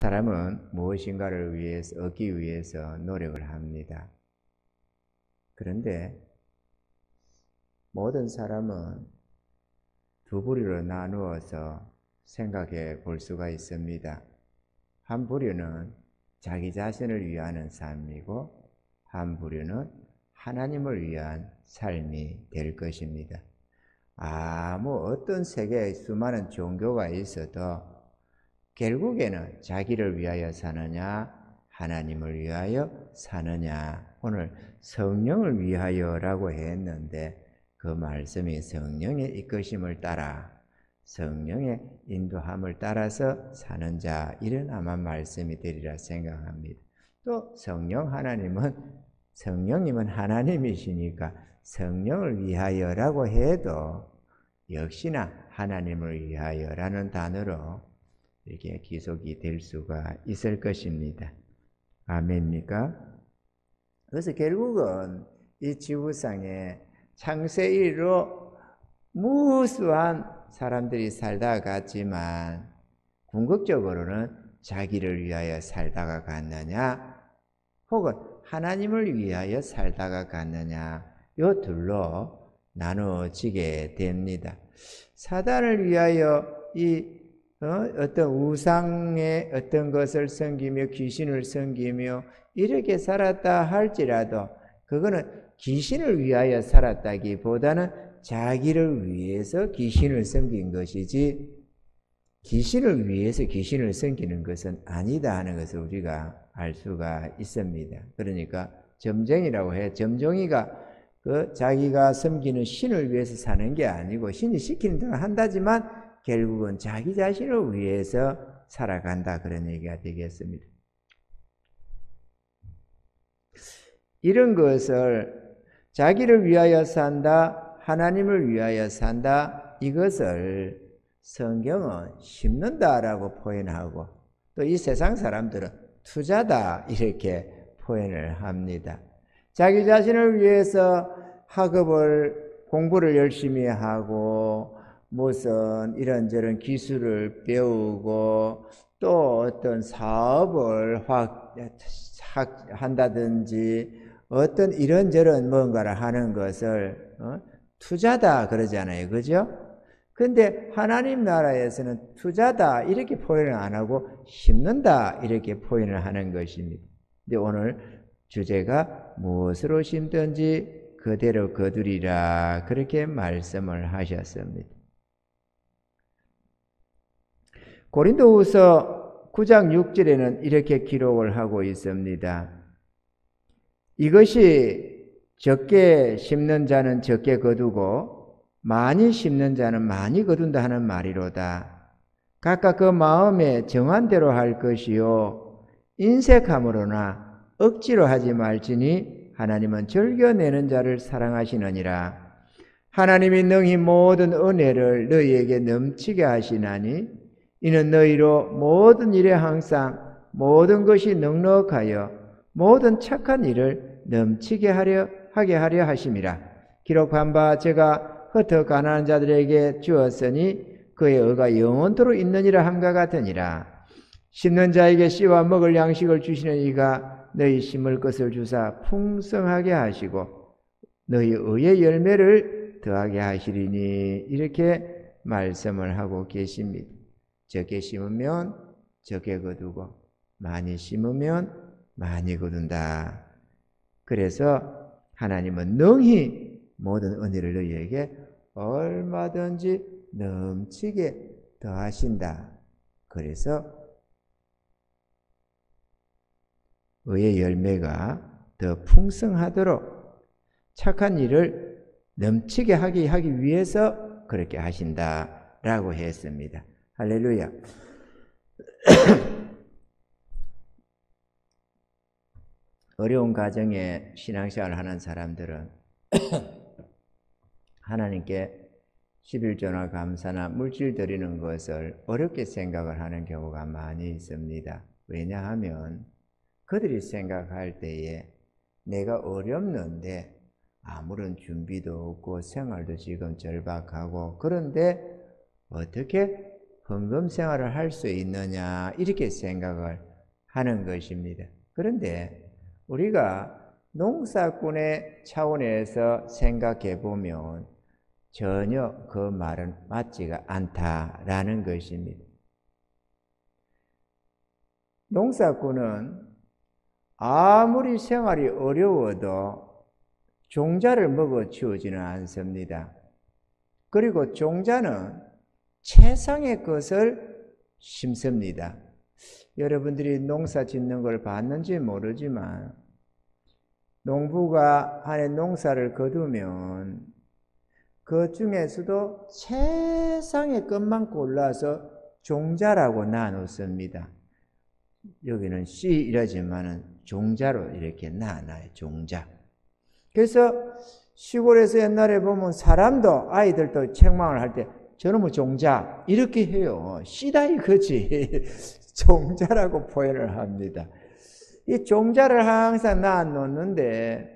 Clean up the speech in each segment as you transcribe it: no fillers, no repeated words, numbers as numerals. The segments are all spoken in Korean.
사람은 무엇인가를 위해서 얻기 위해서 노력을 합니다. 그런데 모든 사람은 두 부류로 나누어서 생각해 볼 수가 있습니다. 한 부류는 자기 자신을 위하는 삶이고 한 부류는 하나님을 위한 삶이 될 것입니다. 어떤 세계에 수많은 종교가 있어도 결국에는 자기를 위하여 사느냐 하나님을 위하여 사느냐. 오늘 성령을 위하여라고 했는데 그 말씀이 성령의 이끄심을 따라 성령의 인도함을 따라서 사는 자, 이런 아마 말씀이 되리라 생각합니다. 또 성령님은 하나님이시니까 성령을 위하여라고 해도 역시나 하나님을 위하여라는 단어로 이렇게 기속이 될 수가 있을 것입니다. 아멘입니까? 그래서 결국은 이 지구상에 창세 이래로 무수한 사람들이 살다가 갔지만 궁극적으로는 자기를 위하여 살다가 갔느냐 혹은 하나님을 위하여 살다가 갔느냐, 요 둘로 나누어지게 됩니다. 사단을 위하여 어떤 우상의 어떤 것을 섬기며 귀신을 섬기며 이렇게 살았다 할지라도 그거는 귀신을 위하여 살았다기보다는 자기를 위해서 귀신을 섬긴 것이지 귀신을 위해서 귀신을 섬기는 것은 아니다 하는 것을 우리가 알 수가 있습니다. 그러니까 점쟁이라고 해. 점쟁이가 자기가 섬기는 신을 위해서 사는 게 아니고 신이 시키는 대로 한다지만 결국은 자기 자신을 위해서 살아간다, 그런 얘기가 되겠습니다. 이런 것을 자기를 위하여 산다, 하나님을 위하여 산다, 이것을 성경은 심는다라고 표현하고 또 이 세상 사람들은 투자다 이렇게 표현을 합니다. 자기 자신을 위해서 공부를 열심히 하고 무슨 이런저런 기술을 배우고 또 어떤 사업을 한다든지 어떤 이런저런 뭔가를 하는 것을 투자다 그러잖아요. 그죠? 근데 하나님 나라에서는 투자다 이렇게 표현을 안 하고 심는다 이렇게 표현을 하는 것입니다. 근데 오늘 주제가 무엇으로 심든지 그대로 거두리라, 그렇게 말씀을 하셨습니다. 고린도후서 9장 6절에는 이렇게 기록을 하고 있습니다. 이것이 적게 심는 자는 적게 거두고 많이 심는 자는 많이 거둔다 하는 말이로다. 각각 그 마음에 정한 대로 할 것이요 인색함으로나 억지로 하지 말지니 하나님은 즐겨내는 자를 사랑하시느니라. 하나님이 능히 모든 은혜를 너희에게 넘치게 하시나니 이는 너희로 모든 일에 항상 모든 것이 넉넉하여 모든 착한 일을 넘치게 하게 하려 하심이라. 기록한 바 제가 흩어 가난한 자들에게 주었으니 그의 의가 영원토록 있느니라 함과 같으니라. 심는 자에게 씨와 먹을 양식을 주시는 이가 너희 심을 것을 주사 풍성하게 하시고 너희 의의 열매를 더하게 하시리니, 이렇게 말씀을 하고 계십니다. 적게 심으면 적게 거두고 많이 심으면 많이 거둔다. 그래서 하나님은 능히 모든 은혜를 너희에게 얼마든지 넘치게 더하신다. 그래서 의의 열매가 더 풍성하도록 착한 일을 넘치게 하기 위해서 그렇게 하신다라고 했습니다. 할렐루야. 어려운 가정에 신앙생활을 하는 사람들은 하나님께 11조나 감사나 물질 드리는 것을 어렵게 생각을 하는 경우가 많이 있습니다. 왜냐하면 그들이 생각할 때에 내가 어렵는데 아무런 준비도 없고 생활도 지금 절박하고 그런데 어떻게 헌금 생활을 할 수 있느냐 이렇게 생각을 하는 것입니다. 그런데 우리가 농사꾼의 차원에서 생각해 보면 전혀 그 말은 맞지가 않다라는 것입니다. 농사꾼은 아무리 생활이 어려워도 종자를 먹어 치우지는 않습니다. 그리고 종자는 최상의 것을 심습니다. 여러분들이 농사 짓는 걸 봤는지 모르지만 농부가 한 해 농사를 거두면 그 중에서도 최상의 것만 골라서 종자라고 나눴습니다. 여기는 씨 이러지만은 종자로 이렇게 나눠요. 종자. 그래서 시골에서 옛날에 보면 사람도 아이들도 책망을 할 때 저놈의 종자 이렇게 해요. 씨다 이거지. 종자라고 표현을 합니다. 이 종자를 항상 놔놓는데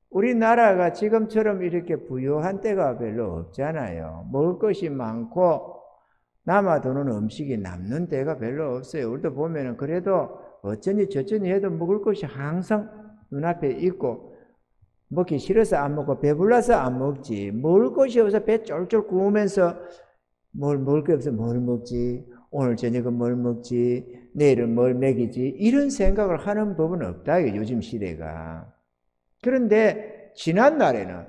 우리나라가 지금처럼 이렇게 부유한 때가 별로 없잖아요. 먹을 것이 많고 남아도는 음식이 남는 때가 별로 없어요. 우리도 보면은 그래도 어쩌니 저쩌니 해도 먹을 것이 항상 눈앞에 있고 먹기 싫어서 안 먹고 배불러서 안 먹지. 먹을 것이 없어서 배 쫄쫄 구우면서 뭘 먹을 게 없어 뭘 먹지? 오늘 저녁은 뭘 먹지? 내일은 뭘 먹이지? 이런 생각을 하는 법은 없다. 요즘 시대가. 그런데 지난날에는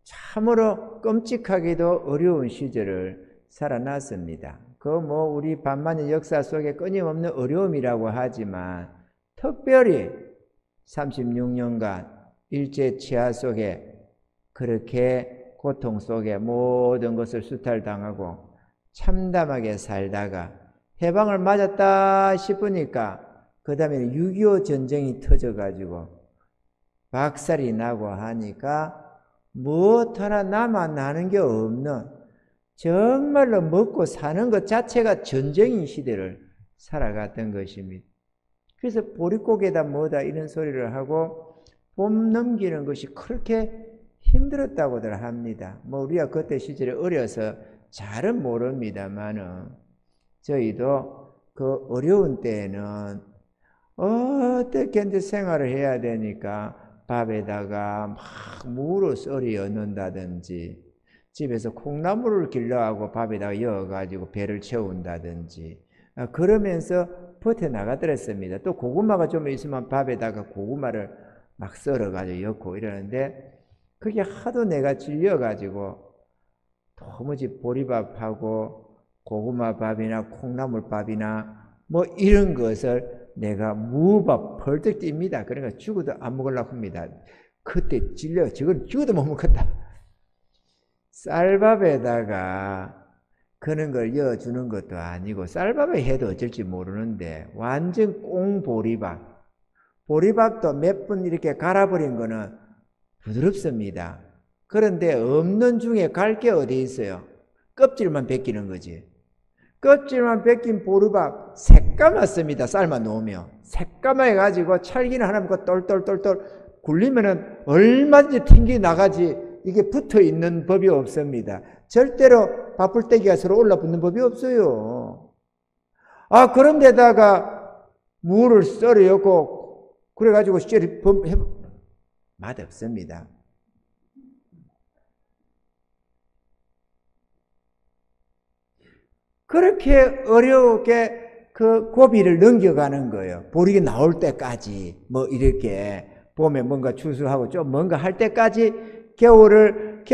참으로 끔찍하게도 어려운 시절을 살아났습니다. 우리 반만의 역사 속에 끊임없는 어려움이라고 하지만 특별히 36년간 일제 치하 속에 그렇게 고통 속에 모든 것을 수탈당하고 참담하게 살다가 해방을 맞았다 싶으니까 그 다음에 6.25 전쟁이 터져가지고 박살이 나고 하니까 무엇 하나 남아나는 게 없는 정말로 먹고 사는 것 자체가 전쟁인 시대를 살아갔던 것입니다. 그래서 보릿고개다 뭐다 이런 소리를 하고 봄 넘기는 것이 그렇게 힘들었다고들 합니다. 우리가 그때 시절에 어려서 잘은 모릅니다만은 저희도 그 어려운 때에는 어떻게 이제 생활을 해야 되니까 밥에다가 막 무로 썰이 얹는다든지 집에서 콩나물을 길러하고 밥에다가 넣어가지고 배를 채운다든지 그러면서 버텨나가더랬습니다. 또 고구마가 좀 있으면 밥에다가 고구마를 막 썰어가지고 넣고 이러는데 그게 하도 내가 질려가지고 도무지 보리밥하고 고구마밥이나 콩나물밥이나 이런 것을 내가 무밥 펄떡 뜁니다. 그러니까 죽어도 안 먹으려고 합니다. 그때 질려 저건 죽어도 못 먹겠다. 쌀밥에다가 그런 걸 넣어주는 것도 아니고 쌀밥에 해도 어쩔지 모르는데 완전 꽁보리밥. 보리밥도 몇 분 이렇게 갈아버린 거는 부드럽습니다. 그런데 없는 중에 갈 게 어디 있어요? 껍질만 벗기는 거지. 껍질만 벗긴 보리밥 새까맣습니다. 삶아 놓으면 새까맣게 가지고 찰기는 하나 먹고 똘똘똘똘 굴리면은 얼마든지 튕기 나가지 이게 붙어 있는 법이 없습니다. 절대로 밥풀떼기가 서로 올라붙는 법이 없어요. 그런데다가 무를 썰어갖고 그래가지고 맛없습니다. 그렇게 어렵게 그 고비를 넘겨가는 거예요. 보리가 나올 때까지 이렇게 봄에 뭔가 추수하고 좀 뭔가 할 때까지 겨울은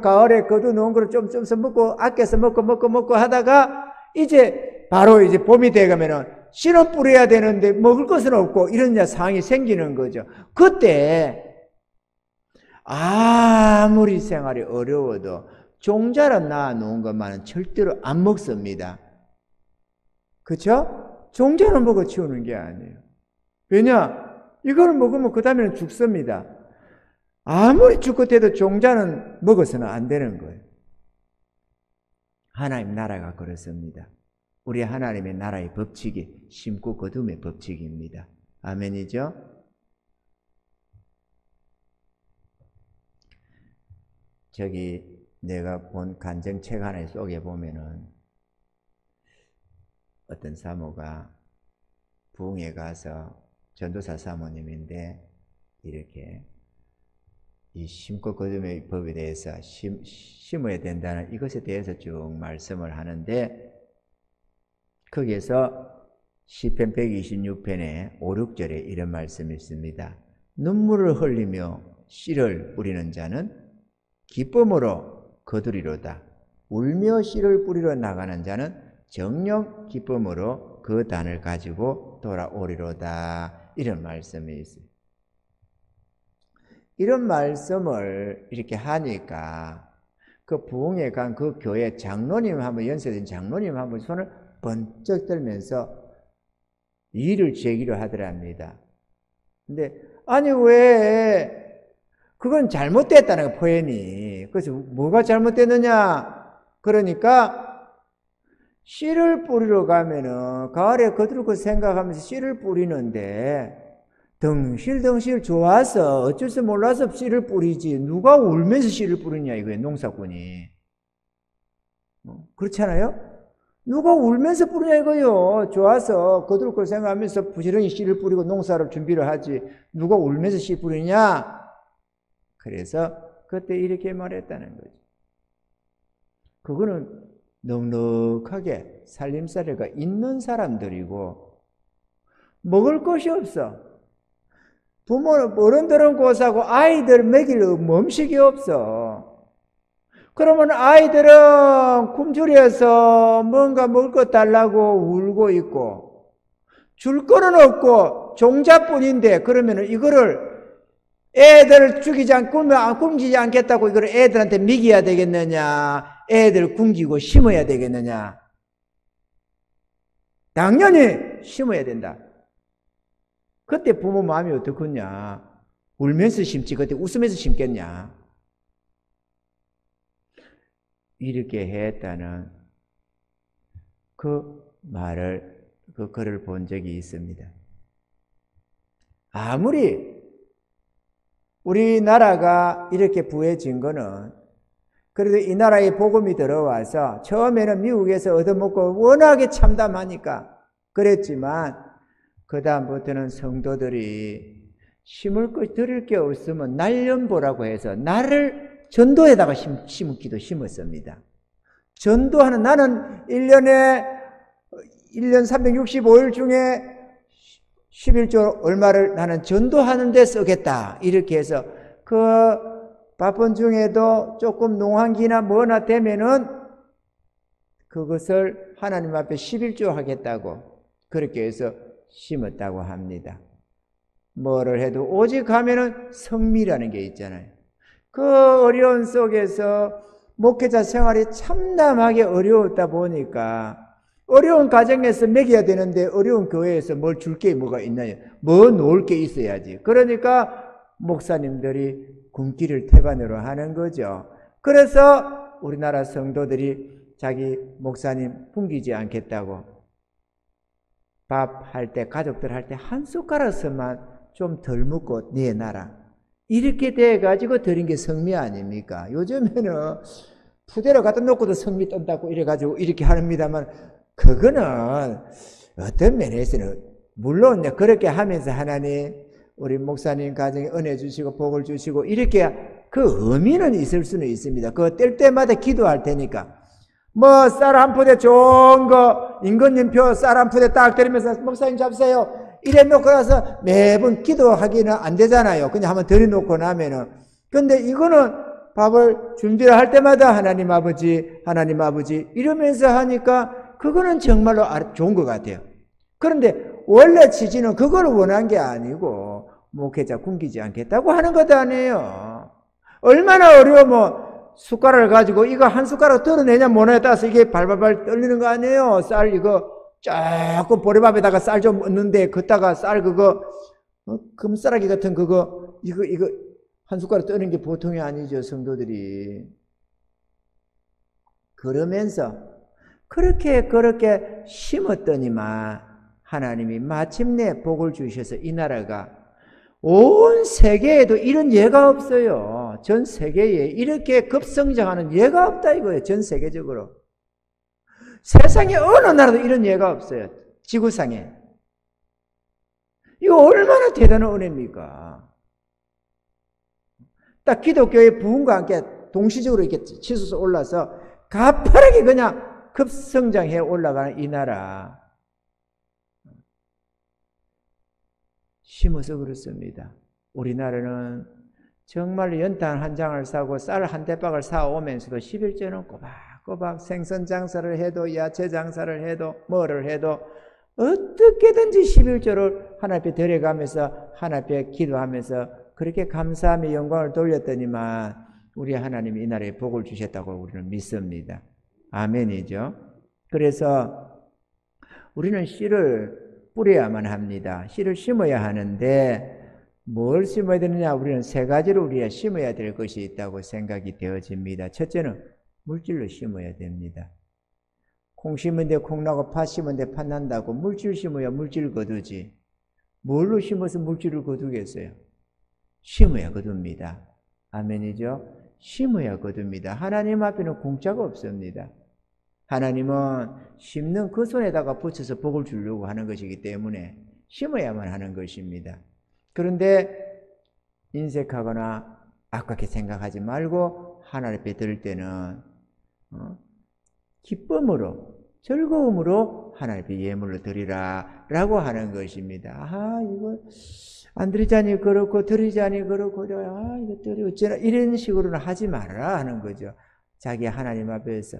가을에 거둬놓은 거를 좀 먹고 아껴서 먹고 하다가 이제 바로 이제 봄이 돼가면은 씨는 뿌려야 되는데 먹을 것은 없고 이런 상황이 생기는 거죠. 그때 아무리 생활이 어려워도 종자를 낳아놓은 것만은 절대로 안 먹습니다. 그렇죠? 종자는 먹어 치우는 게 아니에요. 왜냐? 이걸 먹으면 그 다음에는 죽습니다. 아무리 죽겠대도 종자는 먹어서는 안 되는 거예요. 하나님 나라가 그렇습니다. 우리 하나님의 나라의 법칙이 심고 거둠의 법칙입니다. 아멘이죠? 내가 본 간증책 하나 속에 보면은 어떤 사모가 부흥에 가서 전도사 사모님인데 이렇게 이 심고 거둠의 법에 대해서 심어야 된다는 이것에 대해서 쭉 말씀을 하는데 거기에서 시편 126편에 5, 6절에 이런 말씀이 있습니다. 눈물을 흘리며 씨를 뿌리는 자는 기쁨으로 거두리로다. 울며 씨를 뿌리러 나가는 자는 정녕 기쁨으로 그 단을 가지고 돌아오리로다. 이런 말씀이 있어요. 이런 말씀을 이렇게 하니까 그 부흥에 간 그 교회 장로님 한번 연세된 장로님 한번 손을 번쩍 들면서 이의를 제기를 하더랍니다. 근데 아니 왜 그건 잘못됐다는 거예요, 표현이. 그래서 뭐가 잘못됐느냐? 그러니까 씨를 뿌리러 가면은 가을에 거들고 생각하면서 씨를 뿌리는데 덩실덩실 좋아서 어쩔 수 몰라서 씨를 뿌리지 누가 울면서 씨를 뿌리냐 이거예요, 농사꾼이. 그렇잖아요? 누가 울면서 뿌리냐 이거요. 좋아서 거들고 생각하면서 부지런히 씨를 뿌리고 농사를 준비를 하지 누가 울면서 씨 뿌리냐? 그래서 그때 이렇게 말했다는 거죠. 그거는 넉넉하게 살림살이가 있는 사람들이고 먹을 것이 없어. 부모는 어른들은 고사고 아이들 먹일 음식이 없어. 그러면 아이들은 굶주려서 뭔가 먹을 것 달라고 울고 있고 줄 거는 없고 종자뿐인데 그러면 이거를 애들을 죽이지 않고 굶기지 않겠다고 이걸 애들한테 먹여야 되겠느냐? 애들 굶기고 심어야 되겠느냐? 당연히 심어야 된다. 그때 부모 마음이 어떻겠냐? 울면서 심지 그때 웃으면서 심겠냐? 이렇게 했다는 그 말을, 그 글을 본 적이 있습니다. 아무리 우리나라가 이렇게 부해진 거는 그래도 이 나라에 복음이 들어와서 처음에는 미국에서 얻어먹고 워낙에 참담하니까 그랬지만 그 다음부터는 성도들이 심을 것 드릴 게 없으면 날연보라고 해서 나를 전도에다가 심기도 심었습니다. 전도하는 나는 1년 365일 중에 11조 얼마를 나는 전도하는 데 쓰겠다. 이렇게 해서 그 바쁜 중에도 조금 농한기나 뭐나 되면은 그것을 하나님 앞에 11조 하겠다고 그렇게 해서 심었다고 합니다. 뭐를 해도 오직 하면은 성미라는 게 있잖아요. 그 어려운 속에서 목회자 생활이 참담하게 어려웠다 보니까 어려운 가정에서 먹여야 되는데 어려운 교회에서 뭘 줄 게 뭐가 있나요? 뭐 놓을 게 있어야지. 그러니까 목사님들이 굶기를 태반으로 하는 거죠. 그래서 우리나라 성도들이 자기 목사님 굶기지 않겠다고 밥 할 때 가족들 할 때 한 숟가락씩만 좀 덜 먹고 내놔라. 이렇게 돼가지고 드린 게 성미 아닙니까? 요즘에는 푸대로 갖다 놓고도 성미 떤다고 이래가지고 이렇게 합니다만 그거는 어떤 면에서는 물론 그렇게 하면서 하나님 우리 목사님 가정에 은혜 주시고 복을 주시고 이렇게 그 의미는 있을 수는 있습니다. 그거 뗄 때마다 기도할 테니까 뭐 쌀 한 푸대 좋은 거 임금님표 쌀 한 푸대 딱 때리면서 목사님 잡으세요 이래 놓고 나서 매번 기도하기는 안 되잖아요. 그냥 한번 들여놓고 나면은. 근데 이거는 밥을 준비를 할 때마다 하나님 아버지 이러면서 하니까 그거는 정말로 좋은 것 같아요. 그런데 원래 취지는 그걸 원한 게 아니고 목회자 굶기지 않겠다고 하는 것도 아니에요. 얼마나 어려우면 숟가락을 가지고 이거 한 숟가락 덜어내냐 뭐냐에 따라서 이게 발발발 떨리는 거 아니에요. 쌀 이거 조금 보리밥에다가 쌀 좀 넣는데 걷다가 쌀 그거 금싸라기 같은 그거 이거 한 숟가락 떠는 게 보통이 아니죠. 성도들이. 그러면서 그렇게 심었더니만 하나님이 마침내 복을 주셔서 이 나라가 온 세계에도 이런 예가 없어요. 전 세계에 이렇게 급성장하는 예가 없다 이거예요. 전 세계적으로. 세상에 어느 나라도 이런 예가 없어요. 지구상에. 이거 얼마나 대단한 은혜입니까? 딱 기독교의 부흥과 함께 동시적으로 이렇게 치솟아 올라서 가파르게 그냥 급성장해 올라가는 이 나라. 심어서 그렇습니다. 우리나라는 정말 연탄 한 장을 사고 쌀 한 대박을 사오면서도 11조는 꼬박꼬박 생선 장사를 해도 야채 장사를 해도 뭐를 해도 어떻게든지 11조를 하나님 앞에 드려가면서 하나님 앞에 기도하면서 그렇게 감사하며 영광을 돌렸더니만 우리 하나님이 이 나라에 복을 주셨다고 우리는 믿습니다. 아멘이죠. 그래서 우리는 씨를 뿌려야만 합니다. 씨를 심어야 하는데 뭘 심어야 되느냐? 우리는 세 가지로 우리가 심어야 될 것이 있다고 생각이 되어집니다. 첫째는 물질로 심어야 됩니다. 콩 심은데 콩 나고 팥 심은데 팥 난다고 물질 심어야 물질 거두지. 뭘로 심어서 물질을 거두겠어요? 심어야 거둡니다. 아멘이죠? 심어야 거둡니다. 하나님 앞에는 공짜가 없습니다. 하나님은 심는 그 손에다가 붙여서 복을 주려고 하는 것이기 때문에 심어야만 하는 것입니다. 그런데 인색하거나 아깝게 생각하지 말고 하나님 앞에 들 때는 기쁨으로 즐거움으로 하나님 앞에 예물로 드리라 라고 하는 것입니다. 이거 안 드리자니 그렇고 드리자니 그렇고 이거 드리 어쩌나 이런 식으로는 하지 말아라 하는 거죠. 자기 하나님 앞에서.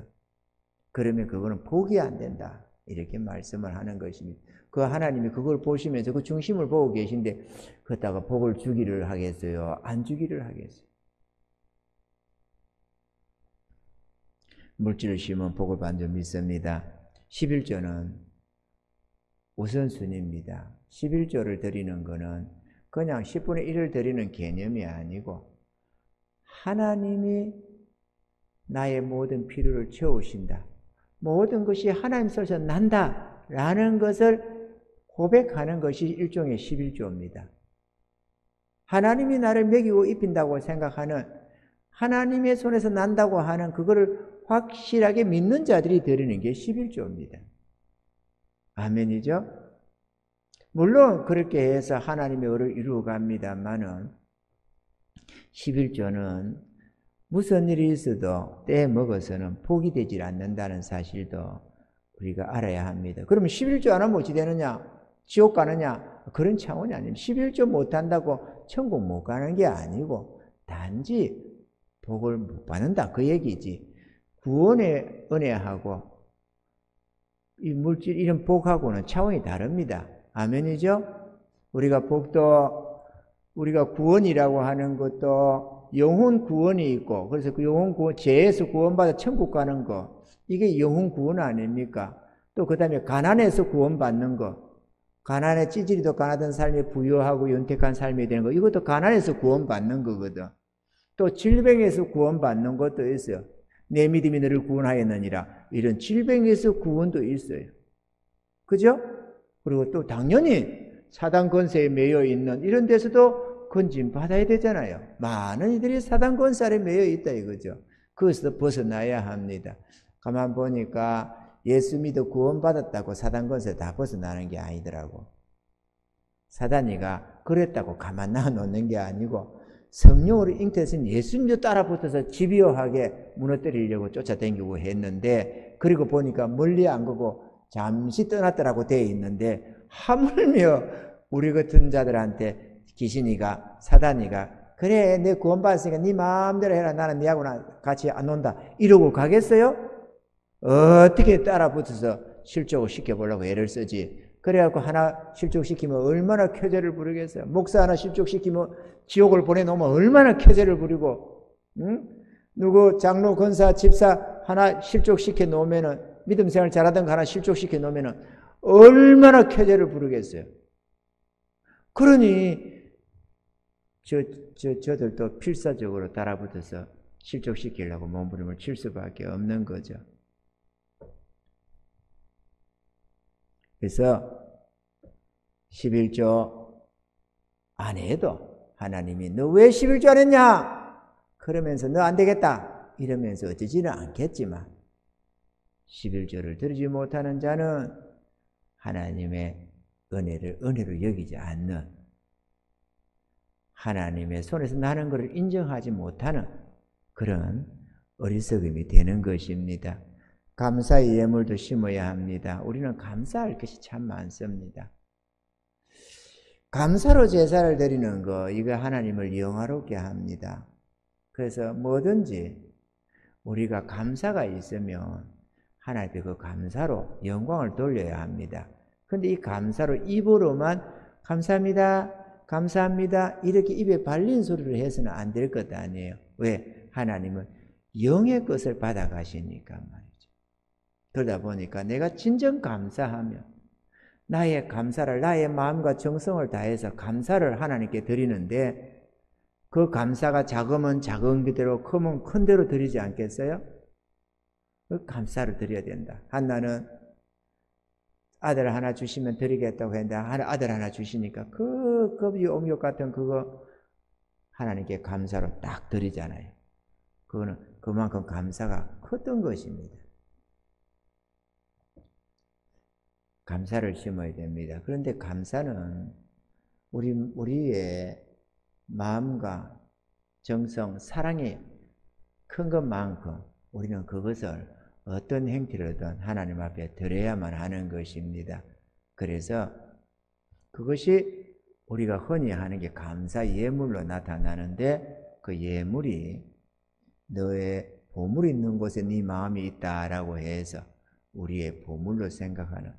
그러면 그거는 복이 안 된다. 이렇게 말씀을 하는 것입니다. 그 하나님이 그걸 보시면서 그 중심을 보고 계신데 그렇다가 복을 주기를 하겠어요? 안 주기를 하겠어요? 물질을 심으면 복을 받는 줄 믿습니다. 11조는 우선순위입니다. 11조를 드리는 것은 그냥 10분의 1을 드리는 개념이 아니고 하나님이 나의 모든 필요를 채우신다. 모든 것이 하나님 손에서 난다라는 것을 고백하는 것이 일종의 11조입니다. 하나님이 나를 먹이고 입힌다고 생각하는 하나님의 손에서 난다고 하는 그거를 확실하게 믿는 자들이 드리는 게 11조입니다. 아멘이죠? 물론 그렇게 해서 하나님의 의를 이루어갑니다만은 11조는 무슨 일이 있어도 때 먹어서는 복이 되질 않는다는 사실도 우리가 알아야 합니다. 그러면 11조 안 하면 어찌 되느냐? 지옥 가느냐? 그런 차원이 아닙니다. 11조 못한다고 천국 못 가는 게 아니고 단지 복을 못 받는다 그 얘기지. 구원의 은혜하고 이 물질 이런 복하고는 차원이 다릅니다. 아멘이죠? 우리가 복도 우리가 구원이라고 하는 것도 영혼 구원이 있고 그래서 그 영혼 구원 죄에서 구원받아 천국 가는 거 이게 영혼 구원 아닙니까? 또 그 다음에 가난에서 구원받는 거 가난에 찌질이도 가난한 삶이 부유하고 윤택한 삶이 되는 거 이것도 가난에서 구원받는 거거든. 또 질병에서 구원받는 것도 있어요. 내 믿음이 너를 구원하였느니라 이런 질병에서 구원도 있어요. 그죠? 그리고 또 당연히 사단 권세에 매여 있는 이런 데서도 건진 받아야 되잖아요. 많은 이들이 사단 권세에 매여 있다 이거죠. 그것에서 벗어나야 합니다. 가만 보니까 예수 믿어 구원받았다고 사단 권세 다 벗어나는 게 아니더라고. 사단이가 그랬다고 가만 놔놓는 게 아니고 성령으로 잉태해서 예수 믿어 따라 붙어서 집요하게 무너뜨리려고 쫓아다니고 했는데 그리고 보니까 멀리 안 가고 잠시 떠났더라고 되어 있는데 하물며 우리 같은 자들한테 귀신이가 사단이가 그래 내 구원받았으니까 네 마음대로 해라 나는 네하고 같이 안 논다 이러고 가겠어요? 어떻게 따라 붙어서 실족을 시켜보려고 애를 쓰지. 그래갖고 하나 실족시키면 얼마나 쾌재를 부르겠어요. 목사 하나 실족시키면 지옥을 보내놓으면 얼마나 쾌재를 부리고 응? 누구 장로 권사 집사 하나 실족시켜 놓으면은 믿음 생활 잘하던 거 하나 실족시켜 놓으면은 얼마나 쾌재를 부르겠어요. 그러니 저들도 필사적으로 따라붙어서 실족시키려고 몸부림을 칠 수밖에 없는 거죠. 그래서 11조 안 해도 하나님이 너 왜 11조 안 했냐? 그러면서 너 안 되겠다 이러면서 어쩌지는 않겠지만 11조를 드리지 못하는 자는 하나님의 은혜로 여기지 않는, 하나님의 손에서 나는 것을 인정하지 못하는 그런 어리석음이 되는 것입니다. 감사의 예물도 심어야 합니다. 우리는 감사할 것이 참 많습니다. 감사로 제사를 드리는 거, 이거 하나님을 영화롭게 합니다. 그래서 뭐든지 우리가 감사가 있으면 하나님께 그 감사로 영광을 돌려야 합니다. 근데 이 감사로 입으로만 감사합니다, 감사합니다 이렇게 입에 발린 소리를 해서는 안 될 것 아니에요. 왜? 하나님은 영의 것을 받아가시니까 말이죠. 그러다 보니까 내가 진정 감사하면 나의 감사를, 나의 마음과 정성을 다해서 감사를 하나님께 드리는데, 그 감사가 작으면 작은 대로, 크면 큰 대로 드리지 않겠어요? 그 감사를 드려야 된다. 한나는 아들 하나 주시면 드리겠다고 했는데 아들 하나 주시니까 그 급이 옹욕 같은 그거 하나님께 감사로 딱 드리잖아요. 그거는 그만큼 감사가 컸던 것입니다. 감사를 심어야 됩니다. 그런데 감사는 우리의 마음과 정성, 사랑이 큰 것만큼 우리는 그것을 어떤 행태로든 하나님 앞에 드려야만 하는 것입니다. 그래서 그것이 우리가 흔히 하는 게 감사 예물로 나타나는데, 그 예물이 너의 보물이 있는 곳에 네 마음이 있다라고 해서 우리의 보물로 생각하는,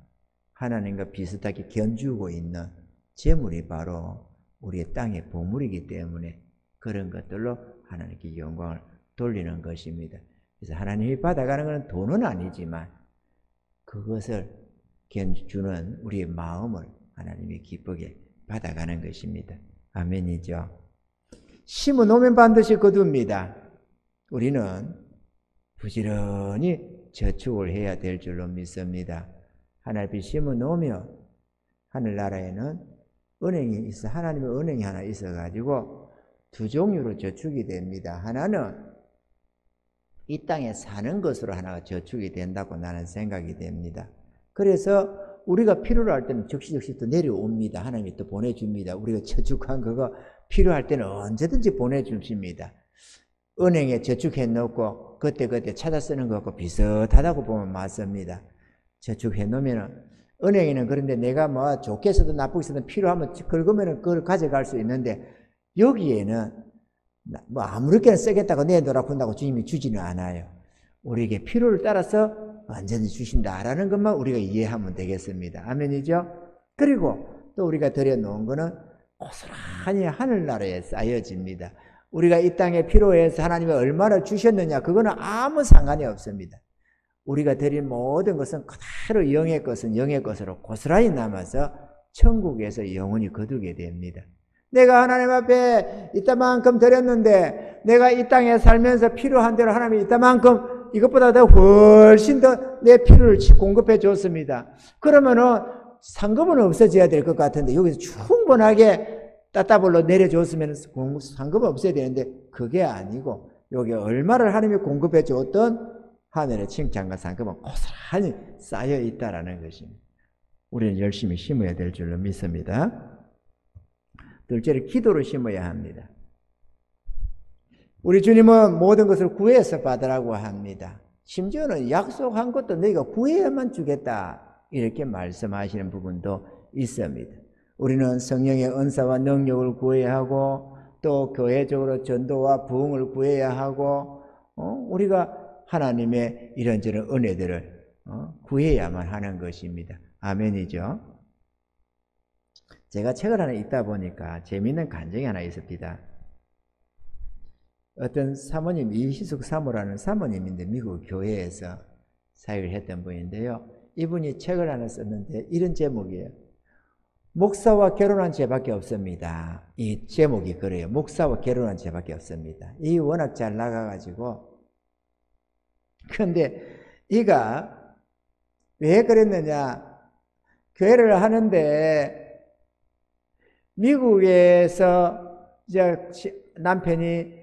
하나님과 비슷하게 견주고 있는 재물이 바로 우리의 땅의 보물이기 때문에 그런 것들로 하나님께 영광을 돌리는 것입니다. 그래서 하나님이 받아가는 것은 돈은 아니지만 그것을 견주는 우리의 마음을 하나님이 기쁘게 받아가는 것입니다. 아멘이죠. 심어 놓으면 반드시 거둡니다. 우리는 부지런히 저축을 해야 될 줄로 믿습니다. 하나님이 심어 놓으면 하늘나라에는 은행이 있어, 하나님의 은행이 하나 있어가지고 두 종류로 저축이 됩니다. 하나는 이 땅에 사는 것으로 하나가 저축이 된다고 나는 생각이 됩니다. 그래서 우리가 필요로 할 때는 적시적시 또 내려옵니다. 하나님이 또 보내줍니다. 우리가 저축한 그거 필요할 때는 언제든지 보내주십니다. 은행에 저축해 놓고 그때그때 찾아 쓰는 것과 비슷하다고 보면 맞습니다. 저축해 놓으면 은행에는, 그런데 내가 뭐 좋게 써도 나쁘게 써도 필요하면 긁으면 그걸 가져갈 수 있는데, 여기에는 뭐 아무렇게나 쓰겠다고 내놓으라 본다고 주님이 주지는 않아요. 우리에게 필요를 따라서 언제든지 주신다라는 것만 우리가 이해하면 되겠습니다. 아멘이죠? 그리고 또 우리가 들여놓은 거는 고스란히 하늘나라에 쌓여집니다. 우리가 이 땅에 필요해서 하나님이 얼마나 주셨느냐, 그거는 아무 상관이 없습니다. 우리가 드린 모든 것은 그대로 영의 것은 영의 것으로 고스란히 남아서 천국에서 영원히 거두게 됩니다. 내가 하나님 앞에 이따만큼 드렸는데, 내가 이 땅에 살면서 필요한 대로 하나님이 이따만큼 이것보다 더 훨씬 더 내 필요를 공급해 줬습니다. 그러면은 상급은 없어져야 될 것 같은데, 여기서 충분하게 따따블로 내려줬으면 상급은 없어야 되는데, 그게 아니고 여기 얼마를 하나님이 공급해 줬던 하늘의 칭찬과 상급은 고스란히 쌓여 있다라는 것입니다. 우리는 열심히 심어야 될 줄로 믿습니다. 둘째로 기도로 심어야 합니다. 우리 주님은 모든 것을 구해서 받으라고 합니다. 심지어는 약속한 것도 너희가 구해야만 주겠다 이렇게 말씀하시는 부분도 있습니다. 우리는 성령의 은사와 능력을 구해야 하고, 또 교회적으로 전도와 부흥을 구해야 하고, 우리가 하나님의 이런저런 은혜들을 구해야만 하는 것입니다. 아멘이죠. 제가 책을 하나 읽다 보니까 재미있는 간증이 하나 있습니다. 어떤 사모님, 이희숙 사모라는 사모님인데 미국 교회에서 사역을 했던 분인데요. 이분이 책을 하나 썼는데 이런 제목이에요. 목사와 결혼한 죄밖에 없습니다. 이 제목이 그래요. 목사와 결혼한 죄밖에 없습니다. 이 워낙 잘 나가가지고. 그런데 이가 왜 그랬느냐. 교회를 하는데 미국에서 이제 남편이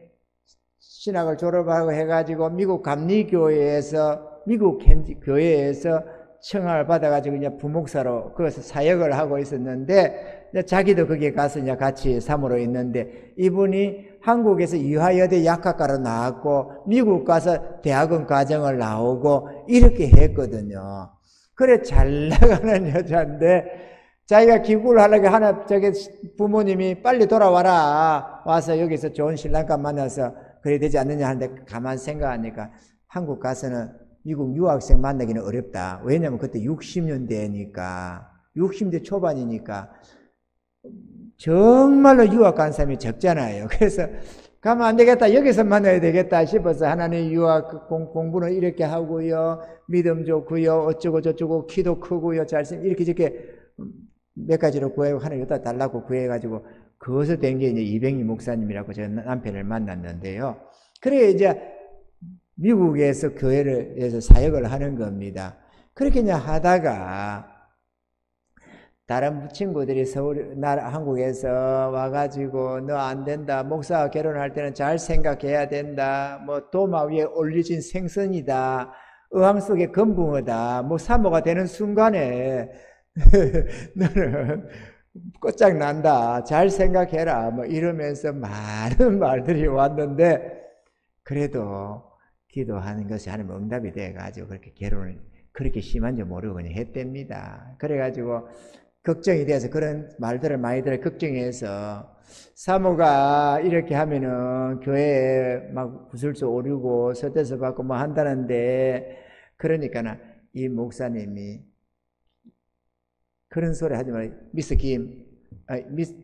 신학을 졸업하고 해가지고 미국 감리교회에서 미국 켄지 교회에서 청함을 받아가지고 이제 부목사로 거기서 사역을 하고 있었는데 자기도 거기에 가서 이제 같이 사모로 있는데 이분이 한국에서 유화여대 약학과로 나왔고 미국 가서 대학원 과정을 나오고 이렇게 했거든요. 그래 잘 나가는 여자인데 자기가 기구를 하려고 하나 저기 부모님이 빨리 돌아와라 와서 여기서 좋은 신랑감 만나서 그래야 되지 않느냐 하는데 가만 생각하니까 한국 가서는 미국 유학생 만나기는 어렵다. 왜냐면 그때 60년대니까 60대 초반이니까 정말로 유학 간 사람이 적잖아요. 그래서 가면 안 되겠다. 여기서 만나야 되겠다 싶어서 하나님 유학 공부는 이렇게 하고요. 믿음 좋고요. 어쩌고 저쩌고 키도 크고요. 잘생 이렇게 저렇게 몇 가지로 구해고 하나님 여기다 달라고 구해가지고 그것을 된 게 이제 이병희 목사님이라고 제 남편을 만났는데요. 그래 이제 미국에서 교회를 해서 사역을 하는 겁니다. 그렇게 이제 하다가 다른 친구들이 한국에서 와가지고 너 안 된다. 목사와 결혼할 때는 잘 생각해야 된다. 뭐 도마 위에 올려진 생선이다. 어항 속의 금붕어다. 뭐 사모가 되는 순간에 너는 끝장난다. 잘 생각해라. 뭐 이러면서 많은 말들이 왔는데 그래도 기도하는 것이 하나님 응답이 돼가지고 그렇게 결혼을 그렇게 심한지 모르고 그냥 했답니다. 그래가지고 걱정이 돼서 그런 말들을 많이 들어 걱정해서 사모가 이렇게 하면은 교회에 막 구슬수 오르고 서대서 받고 뭐 한다는데 그러니까 이 목사님이 그런 소리 하지 말라.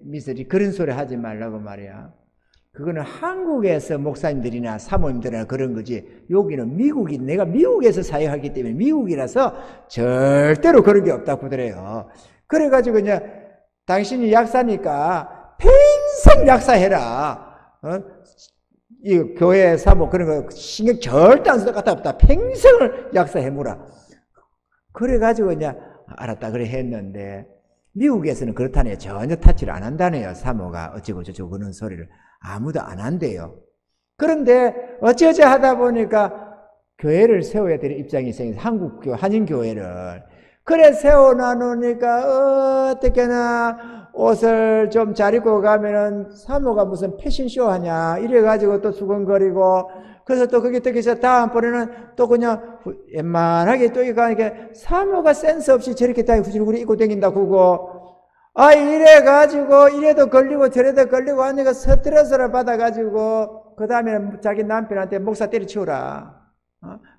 미스리 그런 소리 하지 말라고 말이야. 그거는 한국에서 목사님들이나 사모님들이나 그런 거지. 여기는 미국이 내가 미국에서 사역하기 때문에 미국이라서 절대로 그런 게 없다고 그래요. 그래가지고 이제 당신이 약사니까 평생 약사해라. 이 교회 사모 그런 거 신경 절대 안 쓸 것 같다. 평생을 약사해무라. 그래가지고 이제 알았다 그래 했는데 미국에서는 그렇다네요. 전혀 타치를 안 한다네요. 사모가 어쩌고 저쩌고 그런 소리를 아무도 안 한대요. 그런데 어쩌지 하다 보니까 교회를 세워야 될 입장이 생겨서 한국교 한인교회를 그래 세워놔놓으니까 어떻게나 옷을 좀 잘 입고 가면은 사모가 무슨 패션쇼 하냐 이래가지고 또 수근거리고 그래서 또 거기 떠기서 다음번에는 또 그냥 웬만하게 또 이거 이렇게 사모가 센스 없이 저렇게 다 후줄구리 입고 다닌다 그거 이래가지고 이래도 걸리고 저래도 걸리고 하니까 스트레스를 받아가지고 그 다음에는 자기 남편한테 목사 때려치우라.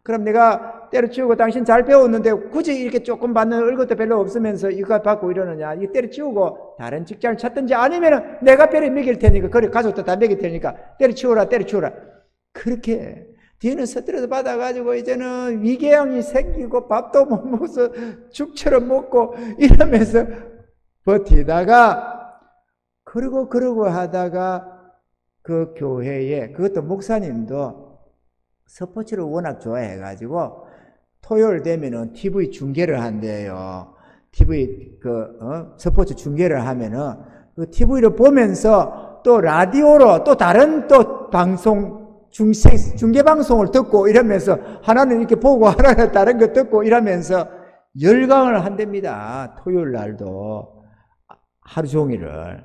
그럼 내가 때려치우고 당신 잘 배웠는데 굳이 이렇게 조금 받는 얼굴도 별로 없으면서 이거 받고 이러느냐. 이거 때려치우고 다른 직장을 찾든지 아니면은 내가 배를 먹일 테니까 그래 가족도 다 먹일 테니까 때려치우라. 그렇게 뒤에는 스트레스 받아가지고 이제는 위궤양이 생기고 밥도 못 먹어서 죽처럼 먹고 이러면서 버티다가 그러고 하다가 그 교회에 그것도 목사님도 스포츠를 워낙 좋아해가지고 토요일 되면은 TV 중계를 한대요. TV 스포츠 중계를 하면은 그 TV를 보면서 또 라디오로 또 다른 또 방송 중계 방송을 듣고 이러면서 하나는 이렇게 보고 하나는 다른 거 듣고 이러면서 열강을 한답니다. 토요일 날도 하루 종일을.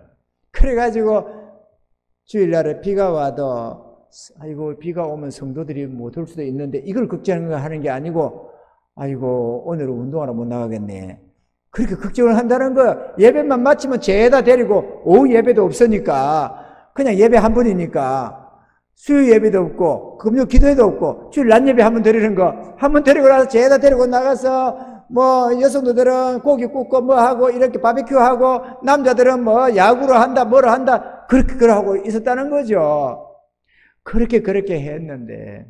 그래가지고 주일날에 비가 와도 아이고 비가 오면 성도들이 못 올 수도 있는데 이걸 걱정하는 게 아니고 아이고 오늘은 운동하러 못 나가겠네. 그렇게 걱정을 한다는 거야. 예배만 마치면 죄다 데리고 오후 예배도 없으니까 그냥 예배 한 번이니까 수요 예배도 없고 금요 기도회도 없고 주일 낮 예배 한 번 드리는 거 한 번 데리고 나서 죄다 데리고 나가서 뭐 여성들은 고기 굽고 뭐 하고 이렇게 바비큐 하고 남자들은 뭐 야구를 한다 뭐를 한다 그렇게 하고 있었다는 거죠. 그렇게 했는데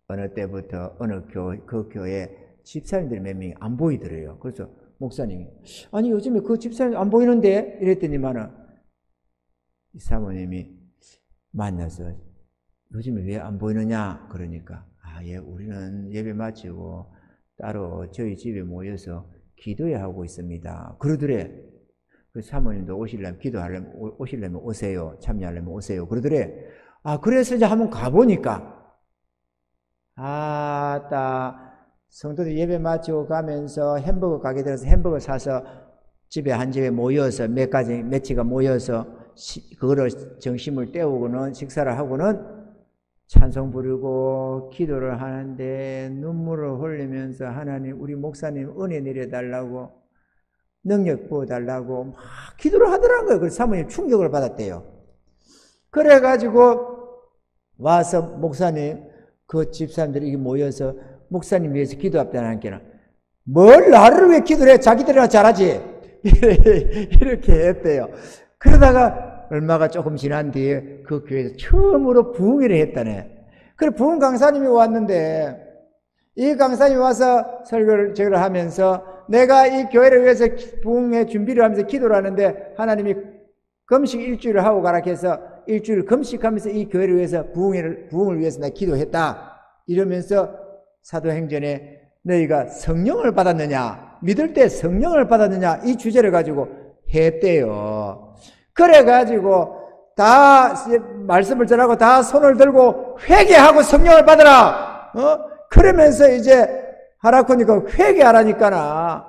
어느 때부터 어느 그 교회 집사님들이 몇 명이 안 보이더래요. 그래서 목사님이 아니 요즘에 그 집사님 안 보이는데 이랬더니만은 이 사모님이 만나서 요즘에 왜 안 보이느냐 그러니까 예, 우리는 예배 마치고 따로 저희 집에 모여서 기도회 하고 있습니다. 그러더래. 그 사모님도 오시려면, 기도하려면, 오시려면 오세요. 참여하려면 오세요. 그러더래. 그래서 이제 한번 가보니까, 성도들 예배 마치고 가면서 햄버거 가게 돼서 햄버거 사서 집에 한 집에 모여서 몇치가 모여서 그거를 정심을 때우고는 식사를 하고는 찬송 부르고 기도를 하는데 눈물을 흘리면서 하나님 우리 목사님 은혜 내려달라고 능력 부어달라고 막 기도를 하더라는 거예요. 그래서 사모님 충격을 받았대요. 그래가지고 와서 목사님 그 집사람들이 모여서 목사님 위해서 기도합다는 뭘 나를 왜 기도를 해? 자기들이나 잘하지. 이렇게 했대요. 그러다가 얼마가 조금 지난 뒤에 그 교회에서 처음으로 부흥회를 했다네. 그래 부흥 강사님이 왔는데 이 강사님이 와서 설교를 하면서 내가 이 교회를 위해서 부흥회 준비를 하면서 기도를 하는데 하나님이 금식 일주일을 하고 가라 해서 일주일 금식하면서 이 교회를 위해서 부흥을 위해서 내가 기도했다. 이러면서 사도행전에 너희가 성령을 받았느냐, 믿을 때 성령을 받았느냐, 이 주제를 가지고 했대요. 그래가지고 다 말씀을 전하고 다 손을 들고 회개하고 성령을 받으라. 그러면서 이제 하라코니까 회개하라니까나.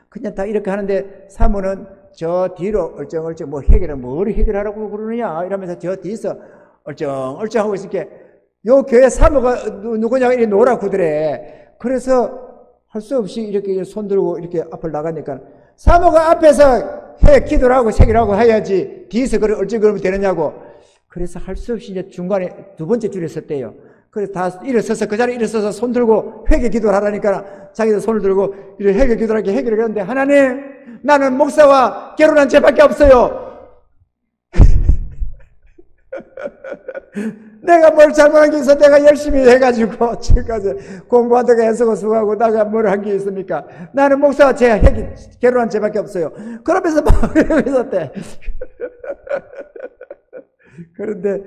그냥 다 이렇게 하는데 사모는 저 뒤로 얼쩡얼쩡 뭘 해결하라고 그러느냐 이러면서 저 뒤에서 얼쩡얼쩡 하고 있으니까 요 교회 사모가 누구냐 이렇게 노라고 그러더래. 그래서 할 수 없이 이렇게 손 들고 이렇게 앞을 나가니까 사모가 앞에서 기도를 하고 세기를 하고 해야지 뒤에서 그걸 얼쩡거리면 되느냐고. 그래서 할 수 없이 이제 중간에 두 번째 줄에 섰대요. 그래서 다 일어서서 그 자리에 일어서서 손 들고 회개 기도를 하라니까 자기도 손을 들고 이렇게 회개 기도를 하게 회개를 하는데 하나님 나는 목사와 결혼한 죄밖에 없어요. 내가 뭘 잘못한 게 있어. 내가 열심히 해가지고 지금까지 공부하다가 애쓰고 수고하고 내가 뭘 한 게 있습니까? 나는 목사와 결혼한 죄밖에 없어요. 그러면서 막 있었대. 그런데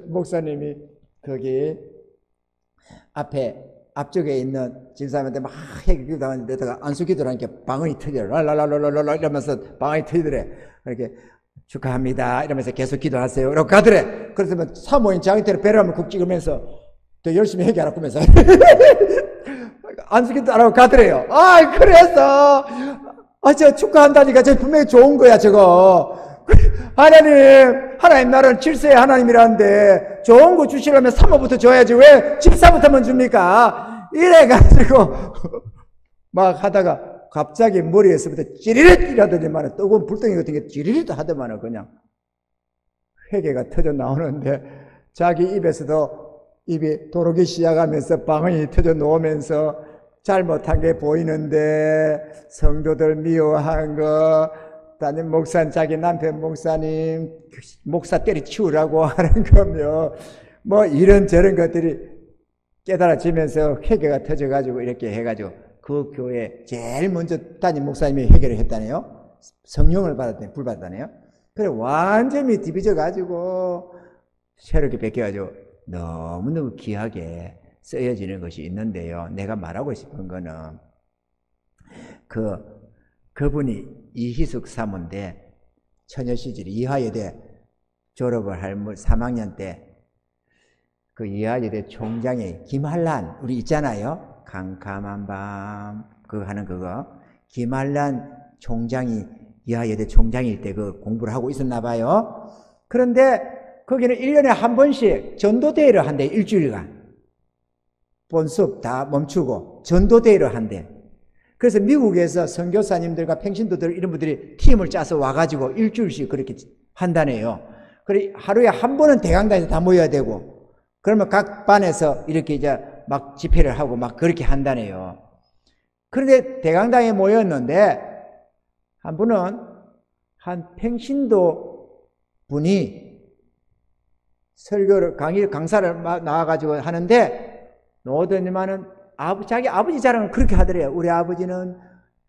목사님이 거기 앞쪽에 있는 집사람한테 막 기도 하는데다가 안수 기도를 하니까 방언이 터져요. 랄랄랄랄랄라 이러면서 방언이 터지더래. 이렇게 축하합니다 이러면서 계속 기도하세요 이러고 가더래. 그래서 사모인 자기한테 배를 한번 국 찍으면서 더 열심히 회개하라고 하면서 안수 기도 안 하고 가더래요. 그래서 저 축하한다니까 저 분명히 좋은 거야 저거. 하나님 나는 질서의 하나님이라는데 좋은 거 주시려면 사모부터 줘야지 왜 집사부터만 줍니까? 이래가지고 막 하다가 갑자기 머리에서부터 찌릿 이라더니만 뜨거운 불덩이 같은 게 찌릿 하더만 그냥 회개가 터져 나오는데 자기 입에서도 입이 도르기 시작하면서 방언이 터져 나오면서 잘못한 게 보이는데 성도들 미워한 거 담임 목사님 자기 남편 목사님 목사 때려치우라고 하는 거며 이런저런 것들이 깨달아지면서 회개가 터져가지고 이렇게 해가지고 그 교회 제일 먼저 담임 목사님이 해결을 했다네요. 성령을 받았다네, 불 받았다네요. 그래 완전히 뒤비져가지고 새롭게 베껴가지고 너무너무 귀하게 쓰여지는 것이 있는데요. 내가 말하고 싶은 거는 그분이 이희숙 사모인데 처녀 시절 이화여대 졸업을 할 3학년 때 그 이화여대 총장이 김한란 우리 있잖아요. 캄캄한 밤 하는 그거 김한란 총장이 이화여대 총장일 때 그 공부를 하고 있었나 봐요. 그런데 거기는 1년에 한 번씩 전도대회를 한대. 일주일간 본수업 다 멈추고 전도대회를 한대. 그래서 미국에서 선교사님들과 평신도들 이런 분들이 팀을 짜서 와가지고 일주일씩 그렇게 한다네요. 그래 하루에 한 번은 대강당에서 다 모여야 되고 그러면 각 반에서 이렇게 이제 막 집회를 하고 막 그렇게 한다네요. 그런데 대강당에 모였는데 한 분은 한 평신도 분이 설교를 강사를 나와가지고 하는데 노더니만은 자기 아버지 자랑을 그렇게 하더래요. 우리 아버지는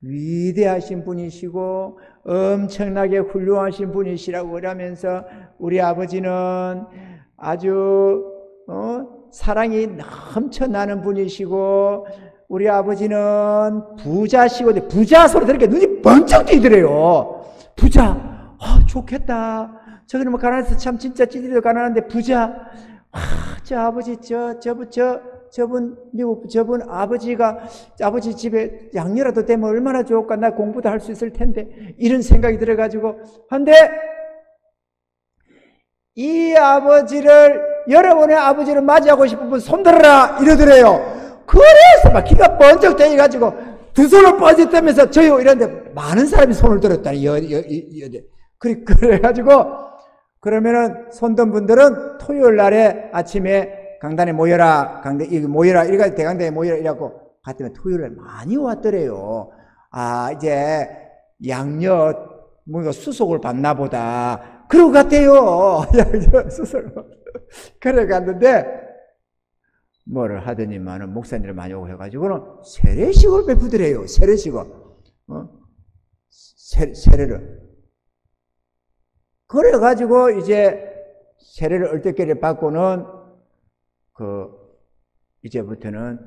위대하신 분이시고 엄청나게 훌륭하신 분이시라고 그러면서 우리 아버지는 아주 사랑이 넘쳐나는 분이시고 우리 아버지는 부자시고, 부자 소리 들으니까 눈이 번쩍 뜨더래요. 부자, 좋겠다. 저기는 뭐 가난해서 참 진짜 찌질이도 가난한데 부자. 저 아버지, 저분, 미국, 저분 아버지가, 아버지 집에 양녀라도 되면 얼마나 좋을까. 나 공부도 할 수 있을 텐데. 이런 생각이 들어가지고. 한데, 이 아버지를, 여러분의 아버지를 맞이하고 싶으면 손들어라! 이러더래요. 그래서 막 기가 번쩍 뜨여가지고, 두 손을 뻗어 뜨면서 저요! 이러는데, 많은 사람이 손을 들었다니, 그래가지고, 그러면은, 손든 분들은 토요일 날에 아침에 강단에 모여라, 이래가지고 대강당에 모여라, 이래갖고, 갔더니 토요일에 많이 왔더래요. 이제, 양녀, 뭔가 수속을 받나 보다. 그러고 갔대요. 양녀 수속을. 그래 갔는데, 뭐를 하더니만은 목사님들 많이 오고 해가지고는 세례식을 베푸더래요. 세례식을. 세례를. 그래가지고 이제 세례를 얼떨결에 받고는 이제부터는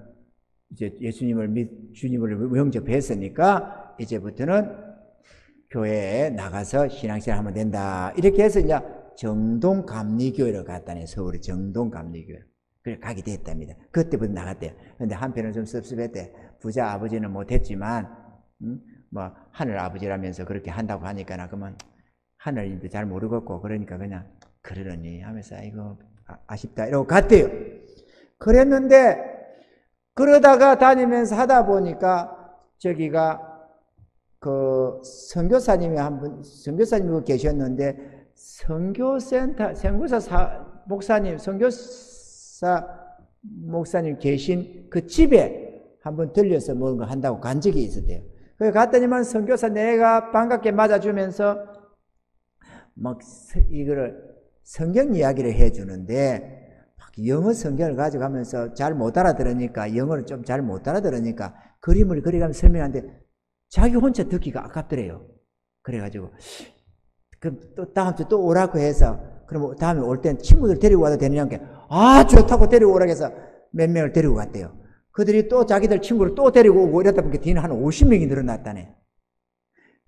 이제 주님을 영접했으니까 이제부터는 교회에 나가서 신앙생활 하면 된다. 이렇게 해서 이제 정동감리교회로 갔다네. 서울의 정동감리교회. 그래 가게 됐답니다. 그때부터 나갔대요. 근데 한편은 좀 섭섭했대. 부자 아버지는 못했지만 뭐 하늘 아버지라면서 그렇게 한다고 하니까 나 그러면 하늘인데 잘 모르겠고 그러니까 그냥 그러려니 하면서 아이고 아쉽다 이러고 갔대요. 그랬는데 그러다가 다니면서 하다 보니까 저기가 그 선교사님이 선교사님이 계셨는데 선교센터 목사님 계신 그 집에 한번 들려서 뭔가 한다고 간 적이 있었대요. 그래 갔더니만 선교사 내가 반갑게 맞아주면서 막 이거를 성경 이야기를 해주는데 영어 성경을 가져가면서 잘 못 알아들으니까 영어를 좀 잘 못 알아들으니까 그림을 그려가면서 설명하는데 자기 혼자 듣기가 아깝더래요. 그래가지고 또 다음 주 또 오라고 해서 그럼 다음에 올 땐 친구들 데리고 와도 되느냐고 좋다고 데리고 오라고 해서 몇 명을 데리고 갔대요. 그들이 또 자기들 친구를 또 데리고 오고 이러다 보니까 뒤는 한 50명이 늘어났다네.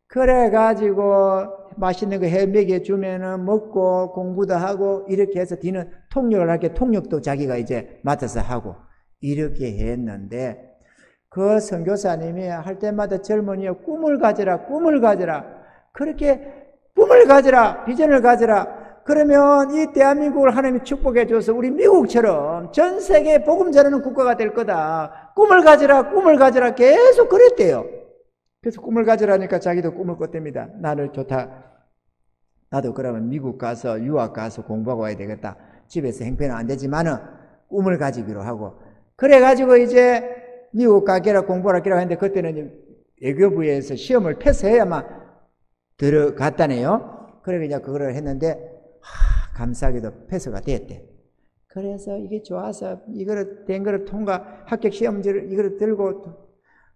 그래가지고 맛있는 거 해 먹여주면은 먹고 공부도 하고 이렇게 해서 뒤는 통역을 할게 통역도 자기가 이제 맡아서 하고 이렇게 했는데 그 선교사님이 할 때마다 젊은이여 꿈을 가져라 그렇게 꿈을 가져라 비전을 가져라 그러면 이 대한민국을 하나님이 축복해 줘서 우리 미국처럼 전 세계에 복음 전하는 국가가 될 거다. 꿈을 가져라 계속 그랬대요. 그래서 꿈을 가져라니까 자기도 꿈을 꿨답니다. 나를 좋다. 나도 그러면 미국 가서 유학 가서 공부하고 와야 되겠다. 집에서 행편은 안 되지만은 꿈을 가지기로 하고 그래가지고 이제 미국 가기라 공부를 하기로 했는데 그때는 외교부에서 시험을 패스해야만 들어갔다네요. 그래 이제 그거를 했는데 감사하게도 패스가 됐대. 그래서 이게 좋아서 이거를 된 거를 합격 시험지를 이거를 들고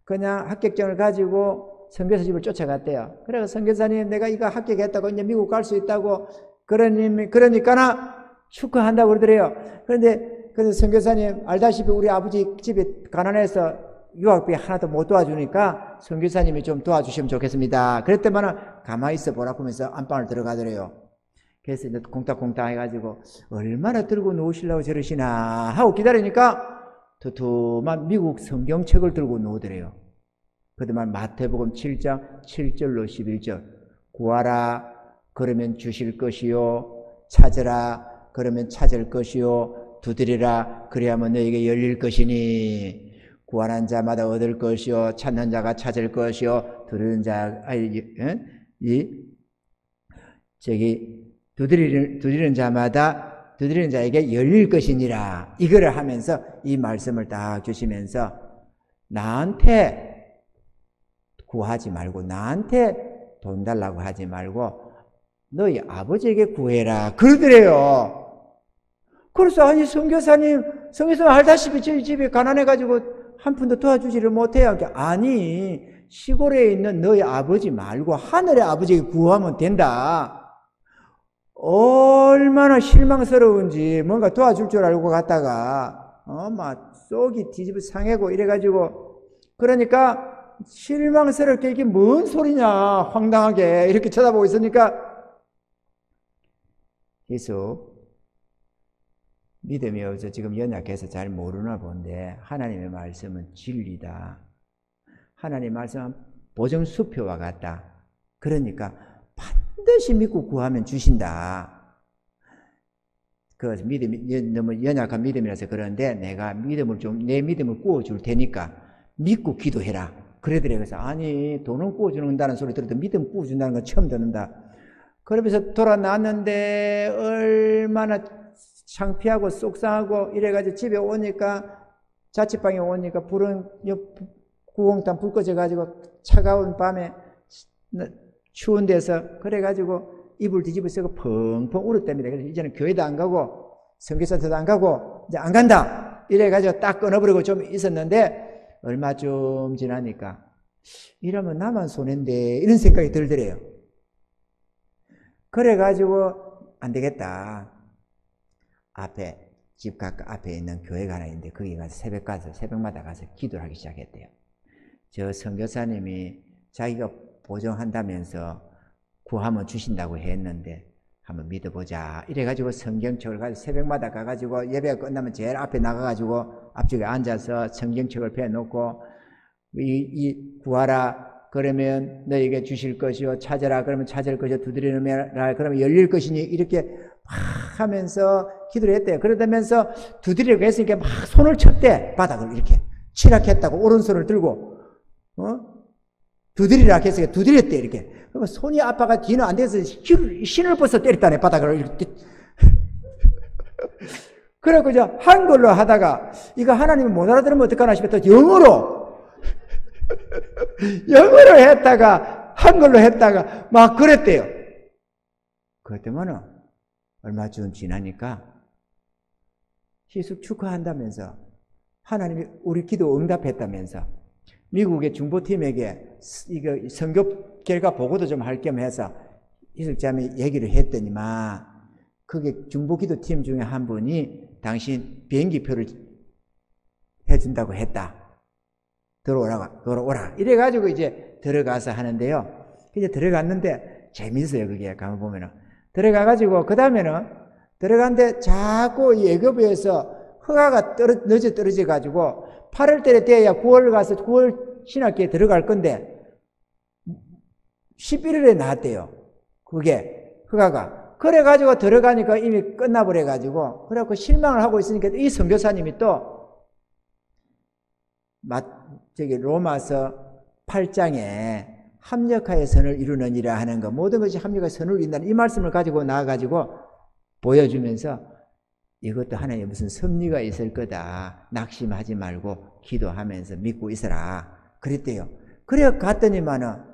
그냥 합격증을 가지고 선교사 집을 쫓아갔대요. 그래서 선교사님 내가 이거 합격했다고 이제 미국 갈 수 있다고 그러니까나 축하한다고 그러더래요. 그런데 선교사님 알다시피 우리 아버지 집에 가난해서 유학비 하나도 못 도와주니까 선교사님이 좀 도와주시면 좋겠습니다. 그랬더만은 가만히 있어 보라고 하면서 안방을 들어가더래요. 그래서 이제 공탁공탁 해가지고 얼마나 들고 놓으시려고 저러시나 하고 기다리니까 두툼한 미국 성경책을 들고 놓으더래요. 그동안 마태복음 7장 7절로 11절 구하라 그러면 주실 것이요 찾으라 그러면 찾을 것이요 두드리라 그리하면 너에게 열릴 것이니 구하는 자마다 얻을 것이요 찾는 자가 찾을 것이요 두드리는 자에게 열릴 것이니라. 이거를 하면서 이 말씀을 딱 주시면서 나한테 구하지 말고 나한테 돈 달라고 하지 말고 너희 아버지에게 구해라. 그러더래요. 그래서 아니 선교사님 알다시피 저희 집이 가난해가지고 한 푼도 도와주지를 못해요. 아니 시골에 있는 너희 아버지 말고 하늘의 아버지에게 구하면 된다. 얼마나 실망스러운지 뭔가 도와줄 줄 알고 갔다가 막 속이 뒤집어 상하고 이래가지고, 그러니까 실망스럽게 이게 뭔 소리냐, 황당하게 이렇게 쳐다보고 있으니까 예수 믿음이 없어 지금 연약해서 잘 모르나 본데 하나님의 말씀은 진리다. 하나님의 말씀은 보정수표와 같다. 그러니까 반드시 믿고 구하면 주신다. 그 믿음이 너무 연약한 믿음이라서 그런데 내가 내 믿음을 구워줄 테니까 믿고 기도해라. 그러더래요. 그래서 아니 돈은 구워준다는 소리 들어도 믿음 구워준다는 건 처음 듣는다. 그러면서 돌아 나왔는데 얼마나 창피하고 속상하고 이래가지고 집에 오니까 자취방에 오니까 구공탄 불 꺼져가지고 차가운 밤에 추운 데서 그래가지고 이불 뒤집어 쓰고 펑펑 울었답니다. 그래서 이제는 교회도 안 가고 선교사도 안 가고 이제 안 간다 이래가지고 딱 끊어버리고 좀 있었는데 얼마 좀 지나니까 이러면 나만 손해인데 이런 생각이 들더래요. 그래가지고 안 되겠다. 집 앞에 있는 교회가 하나 있는데 거기 가서 새벽마다 가서 기도를 하기 시작했대요. 저 선교사님이 자기가 보정한다면서 구하면 주신다고 했는데 한번 믿어보자. 이래가지고 성경책을 가지고 새벽마다 가가지고 예배가 끝나면 제일 앞에 나가가지고 앞쪽에 앉아서 성경책을 펴놓고 이 구하라 그러면 너에게 주실 것이요 찾아라 그러면 찾을 것이요 두드리라 그러면 열릴 것이니 이렇게 막 하면서 기도를 했대요. 그러다면서 두드리려고 했으니까 막 손을 쳤대. 바닥을 이렇게 치락했다고 오른손을 들고 두드리라 했으니까 두드렸대 이렇게. 그러면 손이 아파가 뒤는 안 돼서 신을 벗어 때렸다네 바닥을 이렇게. 그래갖고 이제 한글로 하다가 이거 하나님이 못 알아들으면 어떡하나 싶어서 영어로 했다가 한글로 했다가 막 그랬대요. 그랬더만은 얼마 좀 지나니까 희숙 축하한다면서 하나님이 우리 기도 응답했다면서 미국의 중보팀에게 이거 선교 결과 보고도 좀 할 겸 해서 희숙자매 얘기를 했더니만 그게 중보기도팀 중에 한 분이 당신 비행기표를 해준다고 했다. 들어오라. 이래가지고 이제 들어가서 하는데요. 이제 들어갔는데 재밌어요. 그게 가만 보면은 들어가가지고 그 다음에는 들어갔는데 자꾸 예교부에서 허가가 늦어 떨어져가지고 8월달에 돼야 9월 가서 9월 신학기에 들어갈 건데 11월에 나왔대요. 그게 허가가. 그래가지고 들어가니까 이미 끝나버려가지고 그래갖고 실망을 하고 있으니까 이 선교사님이 또 로마서 8장에 합력하여 선을 이루느니라 하는 거 모든 것이 합력하여 선을 이룬다는 이 말씀을 가지고 나와가지고 보여주면서 이것도 하나님의 무슨 섭리가 있을 거다. 낙심하지 말고 기도하면서 믿고 있어라. 그랬대요. 그래 갔더니만은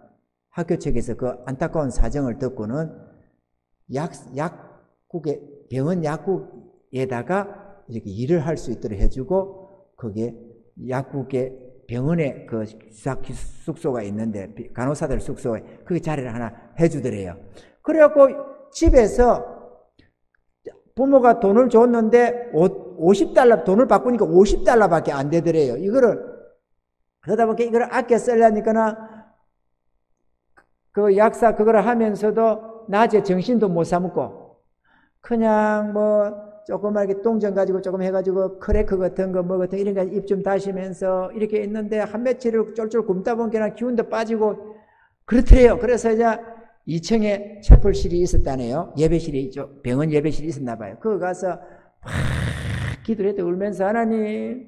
학교 측에서 그 안타까운 사정을 듣고는 병원 약국에다가 이렇게 일을 할 수 있도록 해주고 거기에 약국에 병원에 그 숙소가 있는데 간호사들 숙소에 그 자리를 하나 해주더래요. 그래갖고 집에서 부모가 돈을 줬는데 $50 돈을 바꾸니까 $50밖에 안 되더래요. 그러다 보니까 이걸 아껴 쓰려니까는 그 약사 그거를 하면서도 낮에 정신도 못 사먹고 그냥 조그맣게 똥전 가지고 조금 해가지고 크래커 같은 거 같은 이런 거 입 좀 다시면서 이렇게 있는데 한 며칠을 쫄쫄 굶다 보니까 기운도 빠지고 그렇더래요. 그래서 이제 2층에 채플실이 있었다네요. 예배실이 병원 예배실이 있었나 봐요. 그거 가서 막 기도를 했대. 울면서 하나님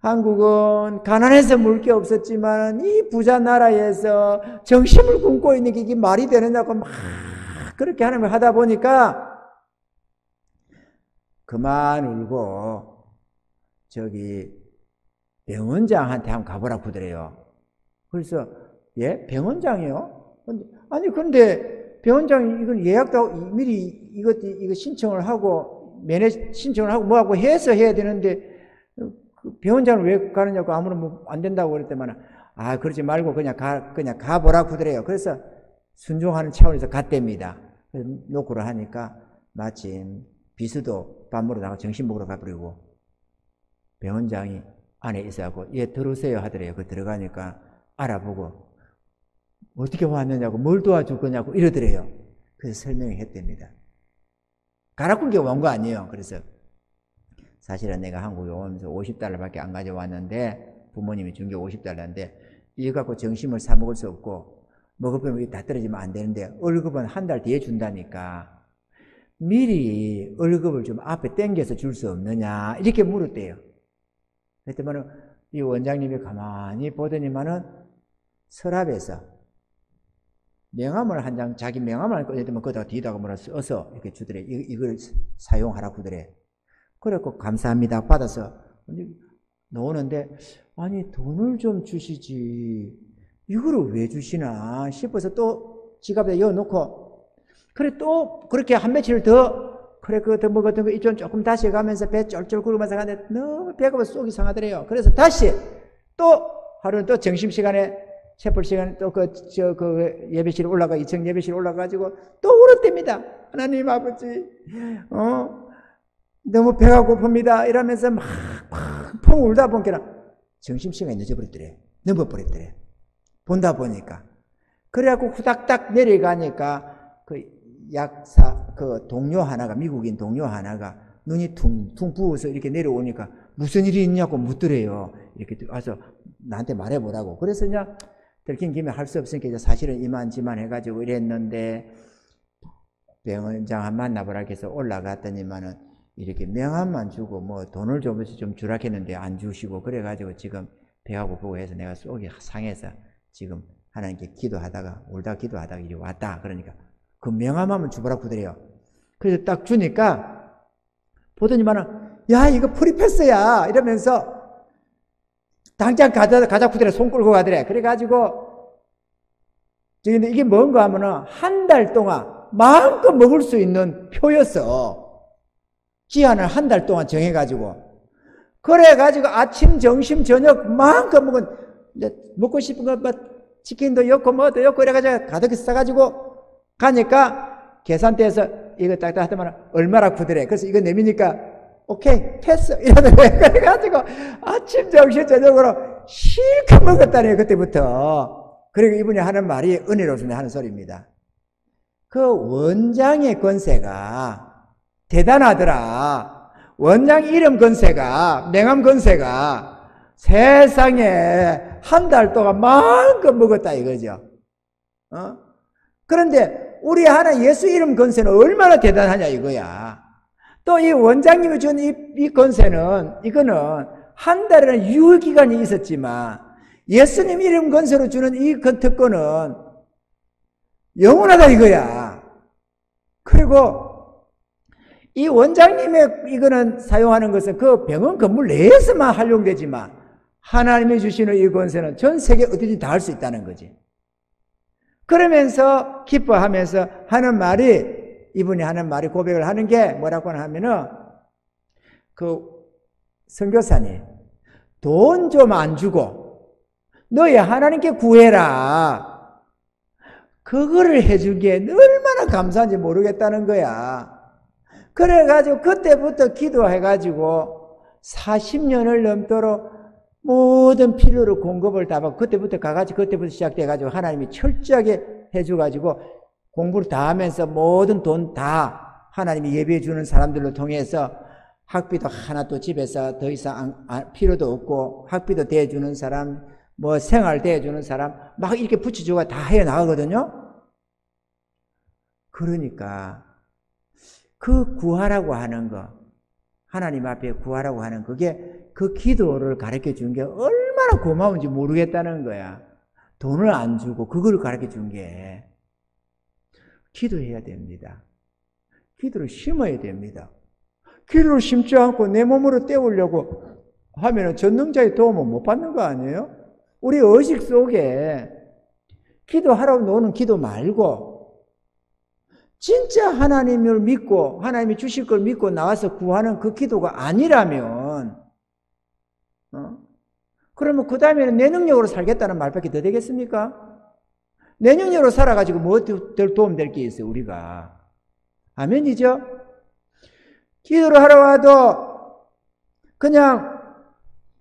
한국은 가난해서 물 게 없었지만 이 부자 나라에서 정심을 굶고 있는 게 이게 말이 되느냐고 막 그렇게 하나님을 하다 보니까 그만 울고 병원장한테 한번 가보라고 그러더래요. 그래서 병원장이요? 아니 근데 병원장이 이건 예약도 미리 이거 신청을 하고 면회 신청을 하고 뭐하고 해서 해야 되는데 병원장을 왜 가느냐고 아무런 안 된다고 그랬더만 그러지 말고 그냥 가보라고 그러더래요. 그래서 순종하는 차원에서 갔답니다. 그래서 노크를 하니까 마침 비수도 밥 먹으러 나가 정신 먹으러 가버리고 병원장이 안에 있어갖고 예 들어오세요 하더래요. 그 들어가니까 알아보고 어떻게 왔느냐고 뭘 도와줄 거냐고 이러더래요. 그래서 설명했답니다. 가라꾼 게 온 거 아니에요. 그래서 사실은 내가 한국에 오면서 50달러밖에 안 가져왔는데 부모님이 준 게 50달러인데 이거 갖고 점심을 사 먹을 수 없고 먹어보면 다 떨어지면 안 되는데 월급은 한 달 뒤에 준다니까 미리 월급을 좀 앞에 땡겨서 줄 수 없느냐 이렇게 물었대요. 그랬더니 이 원장님이 가만히 보더니만은 서랍에서 명함을 한 장, 자기 명함을 꺼내면 거기다가 뒤에다가 뭐라 써서 이렇게 주더래. 이걸 사용하라고 그래. 그래갖고 감사합니다 받아서 놓는데 아니 돈을 좀 주시지 이거를 왜 주시나 싶어서 또 지갑에 넣어놓고 그래 또 그렇게 한 며칠 더 그래 그거 더 먹었던 거 이쪽 조금 다시 가면서 배 쫄쫄 구르면서 가는데 너무 배가 속이 상하더래요. 그래서 다시 또 하루는 또 점심시간에 채플 시간에 또 그 예배실 올라가 2층 예배실 올라가가지고 또 울었답니다. 하나님 아버지 너무 배가 고픕니다 이러면서 막 펑 울다 보니까 점심시간이 늦어버렸더래. 넘어버렸더래. 본다 보니까. 그래갖고 후닥닥 내려가니까 그 약사, 그 동료 하나가, 미국인 동료 하나가 눈이 퉁퉁 부어서 이렇게 내려오니까 무슨 일이 있냐고 묻더래요. 이렇게 와서 나한테 말해보라고. 그래서 그냥 들킨 김에 할 수 없으니까 이제 사실은 이만지만 해가지고 이랬는데 병원장 한 만나보라 해서 올라갔더니만은 이렇게 명함만 주고 뭐 돈을 좀 주라 했는데 안 주시고 그래가지고 지금 배가 고프고 해서 내가 속이 상해서 지금 하나님께 기도하다가 울다 기도하다가 이리 왔다. 그러니까 그 명함 한번 주보라고 그래요. 그래서 딱 주니까 보더니만은 야 이거 프리패스야 이러면서 당장 가자 구들에 손 끌고 가더래. 그래가지고 근데 이게 뭔가 하면은 한 달 동안 마음껏 먹을 수 있는 표였어. 기한을 한 달 동안 정해가지고 그래가지고 아침 점심 저녁 마음껏 먹은 이제 먹고 싶은 거 뭐 치킨도 였고 뭐도 였고 이래가지고 가득 싸가지고 가니까 계산대에서 이거 딱 하더만 얼마라 구더래. 그래서 이거 내미니까 오케이 패스 이러더래. 그래가지고 아침 점심 저녁으로 실컷 먹었다네요. 그때부터. 그리고 이분이 하는 말이 은혜로서 하는 소리입니다. 그 원장의 권세가 대단하더라. 원장 이름 권세가 명함 권세가 세상에 한 달 동안 마음껏 먹었다 이거죠. 그런데 우리 하나 예수 이름 권세는 얼마나 대단하냐 이거야. 또 이 원장님이 준 이 권세는 이거는 한 달에는 유효기간이 있었지만 예수님 이름 권세로 주는 이 특권은 영원하다 이거야. 그리고 이 원장님의 이거는 사용하는 것은 그 병원 건물 내에서만 활용되지만 하나님이 주시는 이 권세는 전 세계 어디든지 다 할 수 있다는 거지. 그러면서 기뻐하면서 하는 말이 이분이 하는 말이 고백을 하는 게 뭐라고 하면은 그 선교사님 돈 좀 안 주고 너희 하나님께 구해라. 그거를 해준 게 얼마나 감사한지 모르겠다는 거야. 그래가지고 그때부터 기도해가지고 40년을 넘도록 모든 필요를 공급을 다 받고 그때부터 가가지고 그때부터 시작돼가지고 하나님이 철저하게 해줘가지고 공부를 다 하면서 모든 돈 다 하나님이 예배해 주는 사람들로 통해서 학비도 하나 또 집에서 더 이상 필요도 없고 학비도 대주는 사람 뭐 생활 대주는 사람 막 이렇게 붙여주고 다 해나가거든요. 그러니까 그 구하라고 하는 거 하나님 앞에 구하라고 하는 그게 그 기도를 가르쳐 준 게 얼마나 고마운지 모르겠다는 거야. 돈을 안 주고 그걸 가르쳐 준 게 기도해야 됩니다. 기도를 심어야 됩니다. 기도를 심지 않고 내 몸으로 때우려고 하면은 전능자의 도움은 못 받는 거 아니에요? 우리 의식 속에 기도하라고 노는 기도 말고 진짜 하나님을 믿고 하나님이 주실 걸 믿고 나와서 구하는 그 기도가 아니라면 그러면 그 다음에는 내 능력으로 살겠다는 말밖에 더 되겠습니까? 내 능력으로 살아가지고 뭐 더 도움 될 게 있어요 우리가. 아멘이죠? 기도를 하러 와도 그냥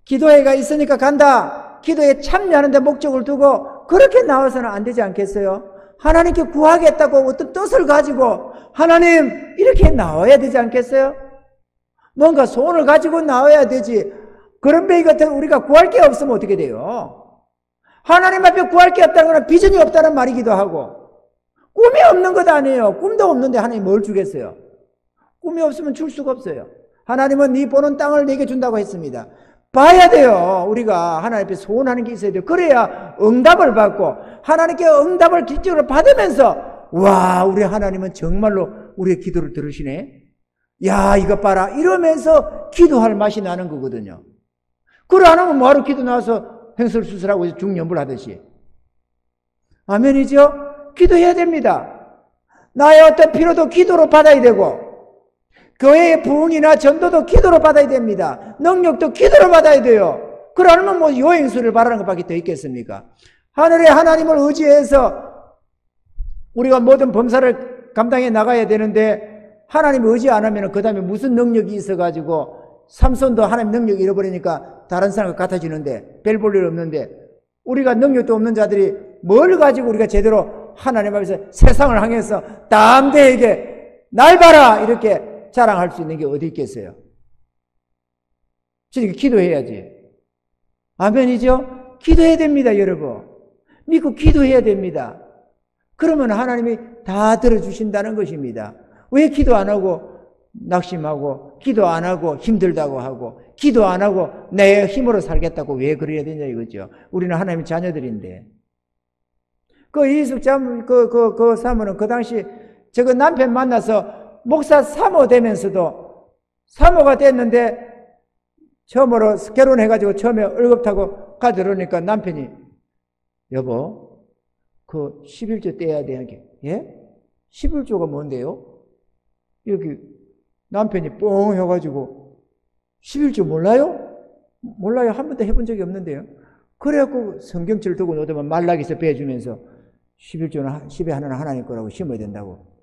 기도회가 있으니까 간다. 기도에 참여하는 데 목적을 두고 그렇게 나와서는 안 되지 않겠어요? 하나님께 구하겠다고 어떤 뜻을 가지고 하나님 이렇게 나와야 되지 않겠어요? 뭔가 소원을 가지고 나와야 되지. 그런 베이 같은 우리가 구할 게 없으면 어떻게 돼요? 하나님 앞에 구할 게 없다는 건 비전이 없다는 말이기도 하고 꿈이 없는 것 아니에요. 꿈도 없는데 하나님 뭘 주겠어요? 꿈이 없으면 줄 수가 없어요. 하나님은 네 보는 땅을 내게 준다고 했습니다. 봐야 돼요. 우리가 하나님 앞에 소원하는 게 있어야 돼요. 그래야 응답을 받고 하나님께 응답을 기적으로 받으면서 와, 우리 하나님은 정말로 우리의 기도를 들으시네. 야, 이것 봐라. 이러면서 기도할 맛이 나는 거거든요. 그래 안 하면 뭐하러 기도 나와서 횡설수설하고 중연불 하듯이. 아멘이죠? 기도해야 됩니다. 나의 어떤 필요도 기도로 받아야 되고 교회의 부흥이나 전도도 기도로 받아야 됩니다. 능력도 기도로 받아야 돼요. 그러면 뭐 요행수를 바라는 것밖에 더 있겠습니까? 하늘의 하나님을 의지해서 우리가 모든 범사를 감당해 나가야 되는데 하나님 의지 안 하면 그 다음에 무슨 능력이 있어가지고 삼손도 하나님 능력 잃어버리니까 다른 사람과 같아지는데 별 볼 일 없는데 우리가 능력도 없는 자들이 뭘 가지고 우리가 제대로 하나님 앞에서 세상을 향해서 담대하게 날 봐라 이렇게 자랑할 수 있는 게 어디 있겠어요? 저렇게 기도해야지. 아멘이죠? 기도해야 됩니다, 여러분. 믿고 기도해야 됩니다. 그러면 하나님이 다 들어주신다는 것입니다. 왜 기도 안 하고 낙심하고 기도 안 하고 힘들다고 하고 기도 안 하고 내 힘으로 살겠다고 왜 그래야 되냐 이거죠. 우리는 하나님의 자녀들인데. 그 이숙 그 사모는 그 당시 저거 남편 만나서 목사 사모 되면서도 사모가 됐는데 처음으로 결혼해가지고 처음에 월급 타고 가들어오니까 남편이 여보 그 11조 떼야 돼. 예? 11조가 뭔데요? 여기 남편이 뻥 해가지고 11조 몰라요? 몰라요. 한 번도 해본 적이 없는데요. 그래갖고 성경책을 두고 놓으면 말라기서 빼주면서 11조는 10의 하나는 하나님 거라고 심어야 된다고.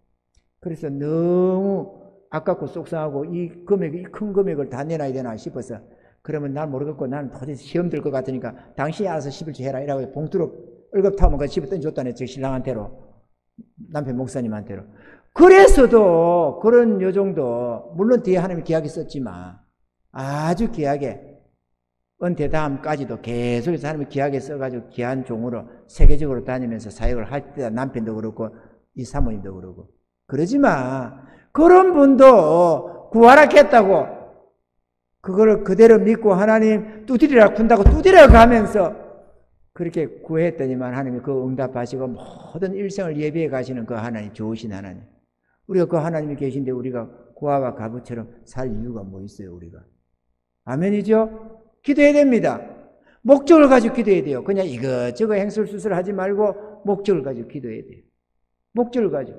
그래서 너무 아깝고 속상하고 이 큰 금액을 다 내놔야 되나 싶어서 그러면 난 모르겠고 나는 도저히 시험 들 것 같으니까 당신이 알아서 11조 해라 이라고 봉투로 월급 타면 그 집에 던져줬다네. 저 신랑한테로 남편 목사님한테로. 그래서도 그런 요정도 물론 뒤에 하나님이 귀하게 썼지만 아주 귀하게 은퇴 다음까지도 계속해서 하나님이 귀하게 써가지고 귀한 종으로 세계적으로 다니면서 사역을 할 때 남편도 그렇고 이 사모님도 그러고 그러지만 그런 분도 구하라겠다고 그거를 그대로 믿고 하나님 두드리라 푼다고 두드려 가면서 그렇게 구했더니만 하나님이 그 응답하시고 모든 일생을 예비해 가시는 그 하나님 좋으신 하나님. 우리가 그 하나님이 계신데 우리가 고아와 가부처럼 살 이유가 뭐 있어요 우리가. 아멘이죠? 기도해야 됩니다. 목적을 가지고 기도해야 돼요. 그냥 이것저것 행설수설 하지 말고 목적을 가지고 기도해야 돼요. 목적을 가지고.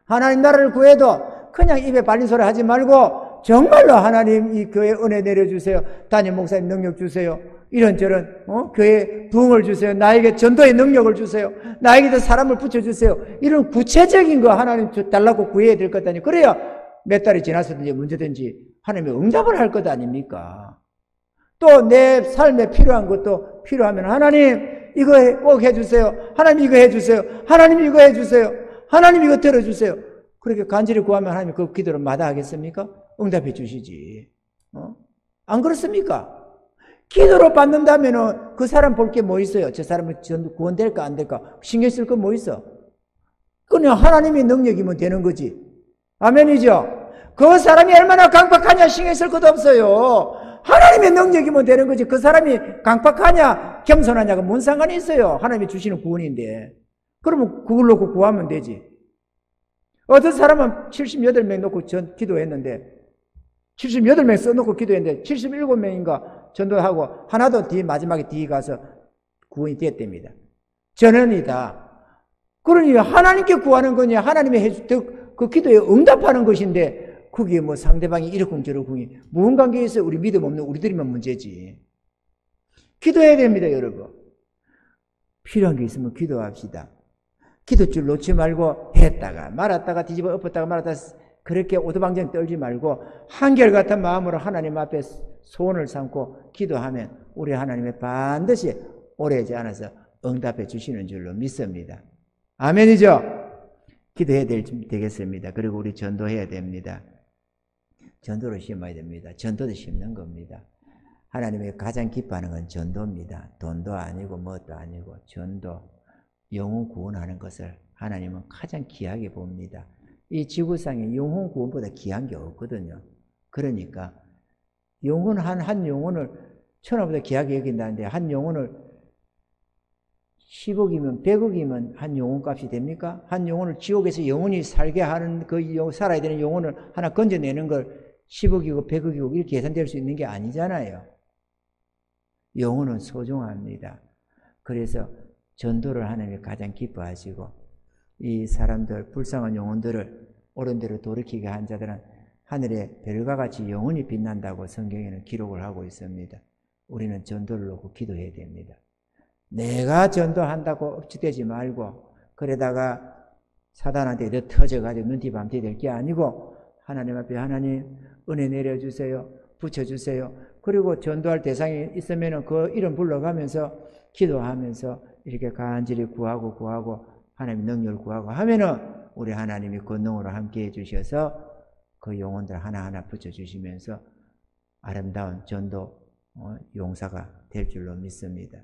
하나님 나라를 구해도 그냥 입에 발린 소리 하지 말고 정말로 하나님 이 교회 은혜 내려주세요. 담임 목사님 능력 주세요. 이런저런 교회 부흥을 주세요. 나에게 전도의 능력을 주세요. 나에게도 사람을 붙여주세요. 이런 구체적인 거 하나님 달라고 구해야 될 것 아니에요. 그래야 몇 달이 지났든지 문제든지 하나님이 응답을 할 것 아닙니까? 또 내 삶에 필요한 것도 필요하면 하나님 이거 꼭 해주세요. 하나님 이거 해주세요. 하나님 이거 해주세요. 하나님 이거 들어주세요. 그렇게 간절히 구하면 하나님이 그 기도를 마다하겠습니까? 응답해 주시지. 안 그렇습니까? 기도로 받는다면 그 사람 볼 게 뭐 있어요? 저 사람은 구원될까 안 될까? 신경 쓸 거 뭐 있어? 그냥 하나님의 능력이면 되는 거지. 아멘이죠? 그 사람이 얼마나 강팍하냐 신경 쓸 것도 없어요. 하나님의 능력이면 되는 거지. 그 사람이 강팍하냐 겸손하냐가 뭔 상관이 있어요. 하나님이 주시는 구원인데. 그러면 그걸 놓고 구하면 되지. 어떤 사람은 78명 놓고 기도했는데 78명 써놓고 기도했는데 77명인가 전도하고 하나도 마지막에 뒤에 가서 구원이 됐답니다. 전원이다. 그러니 하나님께 구하는 거냐 하나님의 그 기도에 응답하는 것인데 그게 뭐 상대방이 이러쿵저러쿵이 무슨 관계 있어요? 우리 믿음 없는 우리들이면 문제지. 기도해야 됩니다, 여러분. 필요한 게 있으면 기도합시다. 기도줄 놓지 말고 했다가 말았다가 뒤집어 엎었다가 말았다가 그렇게 오도방정 떨지 말고 한결같은 마음으로 하나님 앞에 소원을 삼고 기도하면 우리 하나님이 반드시 오래지 않아서 응답해 주시는 줄로 믿습니다. 아멘이죠? 기도해야 되겠습니다. 그리고 우리 전도해야 됩니다. 전도를 심어야 됩니다. 전도도 심는 겁니다. 하나님이 가장 기뻐하는 건 전도입니다. 돈도 아니고 뭣도 아니고 전도, 영혼 구원하는 것을 하나님은 가장 귀하게 봅니다. 이 지구상에 영혼 구원보다 귀한 게 없거든요. 그러니까 영혼 한 영혼을 천하보다 귀하게 여긴다는데 한 영혼을 10억이면 100억이면 한 영혼 값이 됩니까? 한 영혼을 지옥에서 영원히 살게 하는 살아야 되는 영혼을 하나 건져내는 걸 10억이고 100억이고 이렇게 계산될 수 있는 게 아니잖아요. 영혼은 소중합니다. 그래서 전도를 하나님이 가장 기뻐하시고 이 사람들 불쌍한 영혼들을 옳은 대로 돌이키게 한 자들은 하늘의 별과 같이 영원히 빛난다고 성경에는 기록을 하고 있습니다. 우리는 전도를 놓고 기도해야 됩니다. 내가 전도한다고 억지되지 말고 그러다가 사단한테 너 터져가지고 눈티밤티 될 게 아니고 하나님 앞에 하나님 은혜 내려주세요. 붙여주세요. 그리고 전도할 대상이 있으면 그 이름 불러가면서 기도하면서 이렇게 간절히 구하고 하나님 능력을 구하고 하면은 우리 하나님이 권능으로 함께 해주셔서 그 영혼들 하나하나 붙여주시면서 아름다운 전도 용사가 될 줄로 믿습니다.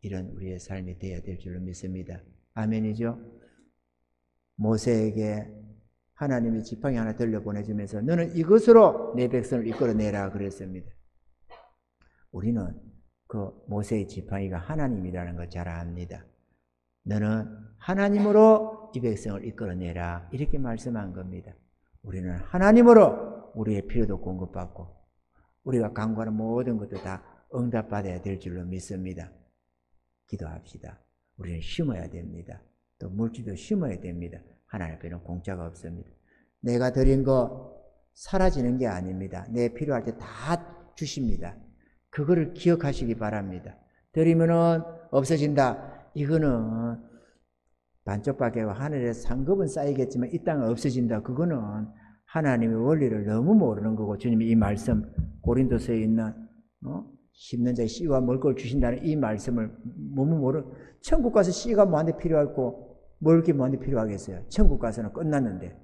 이런 우리의 삶이 되어야 될 줄로 믿습니다. 아멘이죠? 모세에게 하나님이 지팡이 하나 들려보내주면서 너는 이것으로 내 백성을 이끌어내라 그랬습니다. 우리는 그 모세의 지팡이가 하나님이라는 걸 잘 압니다. 너는 하나님으로 이 백성을 이끌어내라 이렇게 말씀한 겁니다. 우리는 하나님으로 우리의 필요도 공급받고 우리가 간구하는 모든 것도 다 응답받아야 될 줄로 믿습니다. 기도합시다. 우리는 심어야 됩니다. 또 물질도 심어야 됩니다. 하나님 앞에는 공짜가 없습니다. 내가 드린 거 사라지는 게 아닙니다. 내 필요할 때 다 주십니다. 그거를 기억하시기 바랍니다. 드리면은 없어진다. 이거는 반쪽밖에 하늘에 상급은 쌓이겠지만 이 땅은 없어진다. 그거는 하나님의 원리를 너무 모르는 거고 주님이 이 말씀 고린도서에 있는 심는 자의 씨와 먹을 걸 주신다는 이 말씀을 너무 모르. 천국 가서 씨가 뭐한테 필요하고 먹을 게 뭐한테 필요하겠어요. 천국 가서는 끝났는데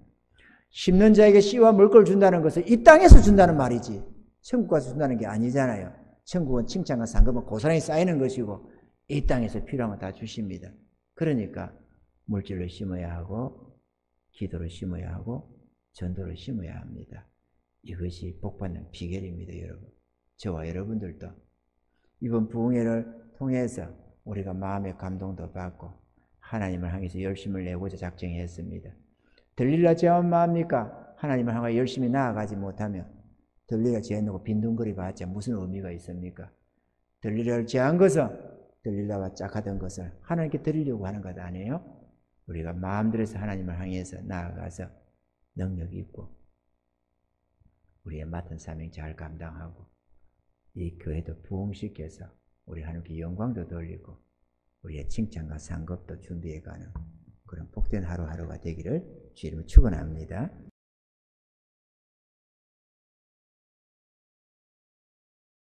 심는 자에게 씨와 먹을 걸 준다는 것은 이 땅에서 준다는 말이지 천국 가서 준다는 게 아니잖아요. 천국은 칭찬과 상급은 고스란히 쌓이는 것이고 이 땅에서 필요한 거 다 주십니다. 그러니까 물질을 심어야 하고 기도를 심어야 하고 전도를 심어야 합니다. 이것이 복받는 비결입니다. 여러분. 저와 여러분들도 이번 부흥회를 통해서 우리가 마음의 감동도 받고 하나님을 향해서 열심을 내고자 작정했습니다. 들릴라 제한 마합니까? 하나님을 향해 열심히 나아가지 못하면 들리라 제해놓고 빈둥거리 봤자 무슨 의미가 있습니까? 들리라를 제한 것은 들리라와 짝하던 것을 하나님께 드리려고 하는 것 아니에요? 우리가 마음들에서 하나님을 향해서 나아가서 능력 있고 우리의 맡은 사명 잘 감당하고 이 교회도 부흥시켜서 우리 하나님께 영광도 돌리고 우리의 칭찬과 상급도 준비해가는 그런 복된 하루하루가 되기를 주님을 축원합니다.